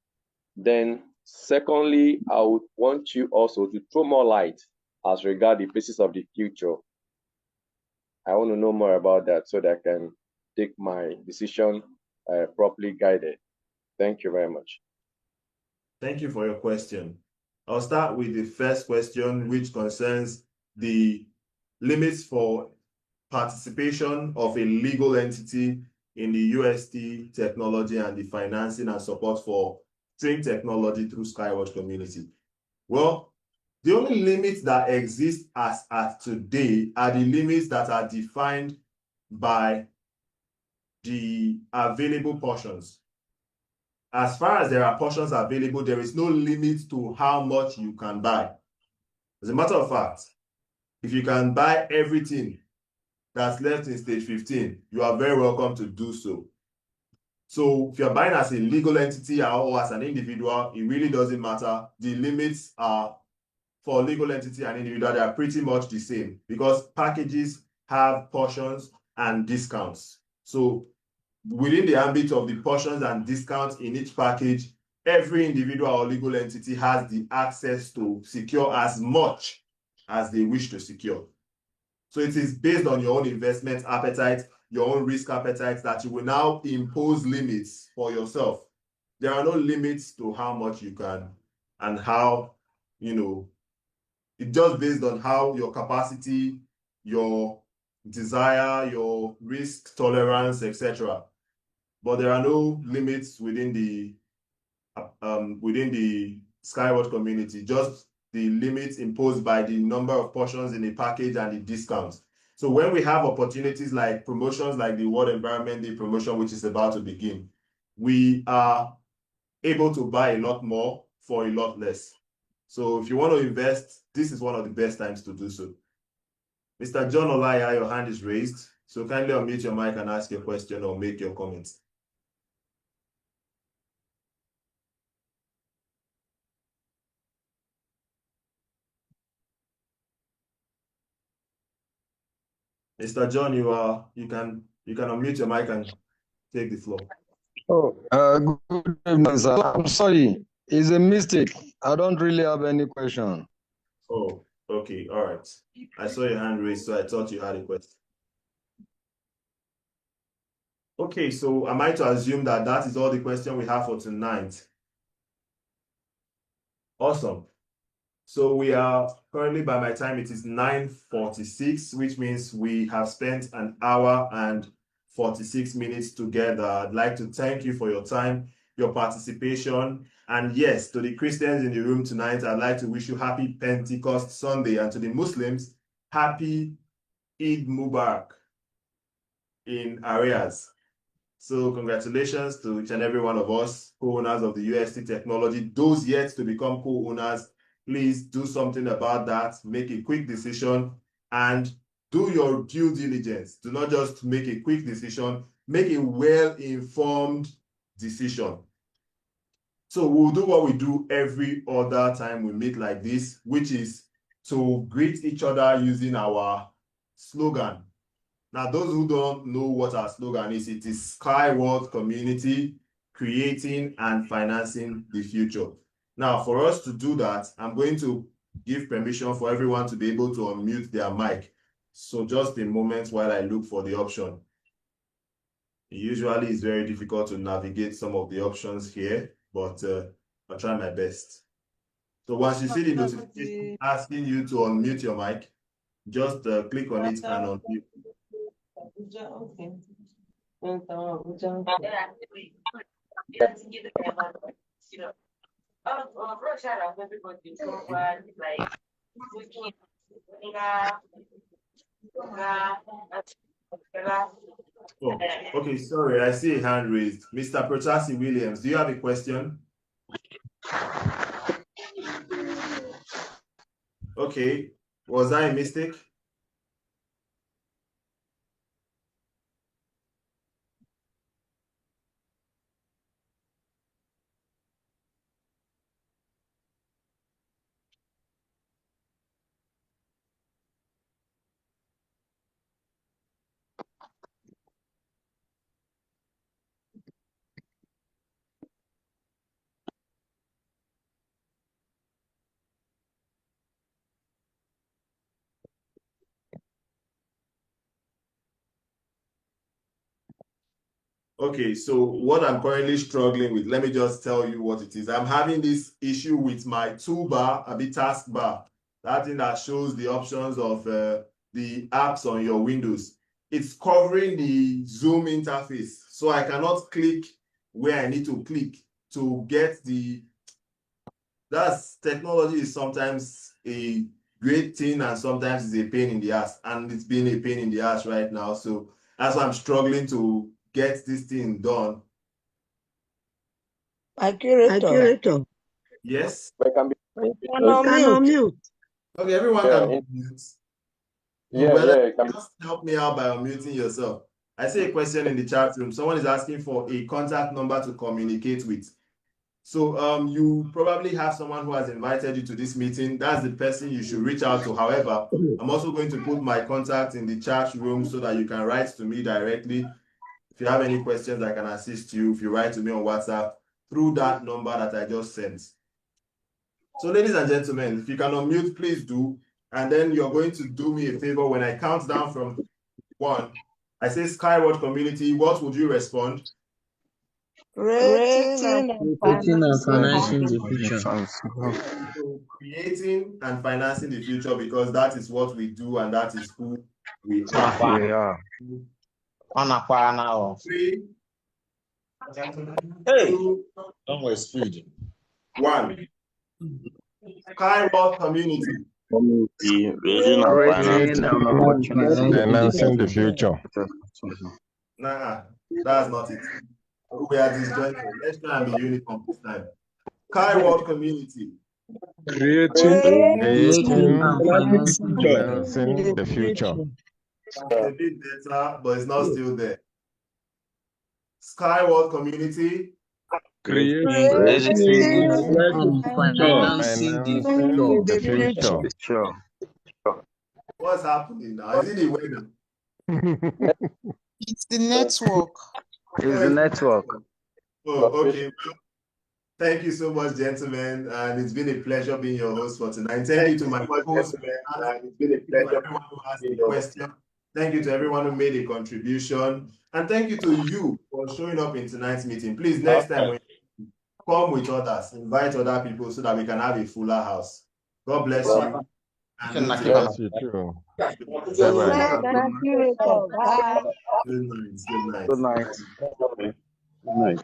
Then secondly, I would want you also to throw more light as regard the basis of the future. I want to know more about that so that I can take my decision properly guided. Thank you very much. Thank you for your question. I'll start with the first question, which concerns the limits for participation of a legal entity in the UST technology and the financing and support for string technology through Skyward community. Well, the only limits that exist as at today are the limits that are defined by the available portions. As far as there are portions available, there is no limit to how much you can buy. As a matter of fact, if you can buy everything that's left in stage 15, you are very welcome to do so. So if you're buying as a legal entity or as an individual, it really doesn't matter. The limits are for legal entity and individual, they are pretty much the same because packages have portions and discounts. So within the ambit of the portions and discounts in each package, every individual or legal entity has the access to secure as much as they wish to secure. So it is based on your own investment appetite, your own risk appetite, that you will now impose limits for yourself. There are no limits to how much you can and how, it's just based on how your capacity, your desire, your risk tolerance, etc. But there are no limits within the Skyward community, just the limits imposed by the number of portions in a package and the discounts. So when we have opportunities like promotions like the World Environment Day promotion, which is about to begin, we are able to buy a lot more for a lot less. So if you want to invest, this is one of the best times to do so. Mr. John Olaya, your hand is raised. So kindly unmute your mic and ask your question or make your comments. Mr. John, you can unmute your mic and take the floor. Oh, good evening, sir. I'm sorry, it's a mistake. I don't really have any question. Oh, okay, all right. I saw your hand raised, so I thought you had a question. Okay, so am I to assume that that is all the question we have for tonight? Awesome. So we are currently, by my time, it is 9:46, which means we have spent an hour and 46 minutes together. I'd like to thank you for your time, your participation, and yes, to the Christians in the room tonight, I'd like to wish you happy Pentecost Sunday, and to the Muslims, happy Eid Mubarak in arrears. So congratulations to each and every one of us, co-owners of the UST technology. Those yet to become co-owners, please do something about that. Make a quick decision and do your due diligence. Do not just make a quick decision, make a well-informed decision. So we'll do what we do every other time we meet like this, which is to greet each other using our slogan. Now, those who don't know what our slogan is, it is Sky World Community, creating and financing the future. Now, for us to do that, I'm going to give permission for everyone to be able to unmute their mic. So just a moment while I look for the option. Usually it's very difficult to navigate some of the options here, but I'll try my best. So once you see the notification asking you to unmute your mic, just click on it and unmute. Okay. Oh, okay, sorry, I see a hand raised. Mr. Protasi Williams, do you have a question? Okay, was that a mistake? Okay, so what I'm currently struggling with, let me just tell you what it is. I'm having this issue with my toolbar, a bit taskbar, that thing that shows the options of the apps on your Windows. It's covering the Zoom interface, so I cannot click where I need to click to get the. That's technology is sometimes a great thing and sometimes it's a pain in the ass, and it's been a pain in the ass right now. So that's why I'm struggling to get this thing done. Accurator. Yes. But it can be. Unmute. Okay, everyone Yeah, can mute. Yeah, it can be. Just help me out by unmuting yourself. I see a question in the chat room. Someone is asking for a contact number to communicate with. So you probably have someone who has invited you to this meeting. That's the person you should reach out to. However, I'm also going to put my contact in the chat room so that you can write to me directly. If you have any questions, I can assist you. If you write to me on WhatsApp through that number that I just sent. So ladies and gentlemen, if you can unmute, please do. And then you're going to do me a favor. When I count down from 1, I say Skyward Community, what would you respond? Creating and financing the future. So creating and financing the future, because that is what we do and that is who we are. 3, 2, Don't waste speed. 1. Skyward Community. Raising and Financing the future. Nah, that's not it. We are disjointed. Let's try and be uniform this time. Skyward Community. Creating and financing the future. It's a bit better, but it's not still there. Skyward Community. Creating and financing the future. What's happening now? Is it the weather? It's the network. It's the network. Oh, okay. Thank you so much, gentlemen, and it's been a pleasure being your host for tonight. Thank you to my host, and it's been a pleasure. Everyone who asked a question. Thank you to everyone who made a contribution, and thank you to you for showing up in tonight's meeting. Please, next time when you come with others, invite other people so that we can have a fuller house. God bless you. And Bless you too. Bye. Good night. Good night. Good night. Good night.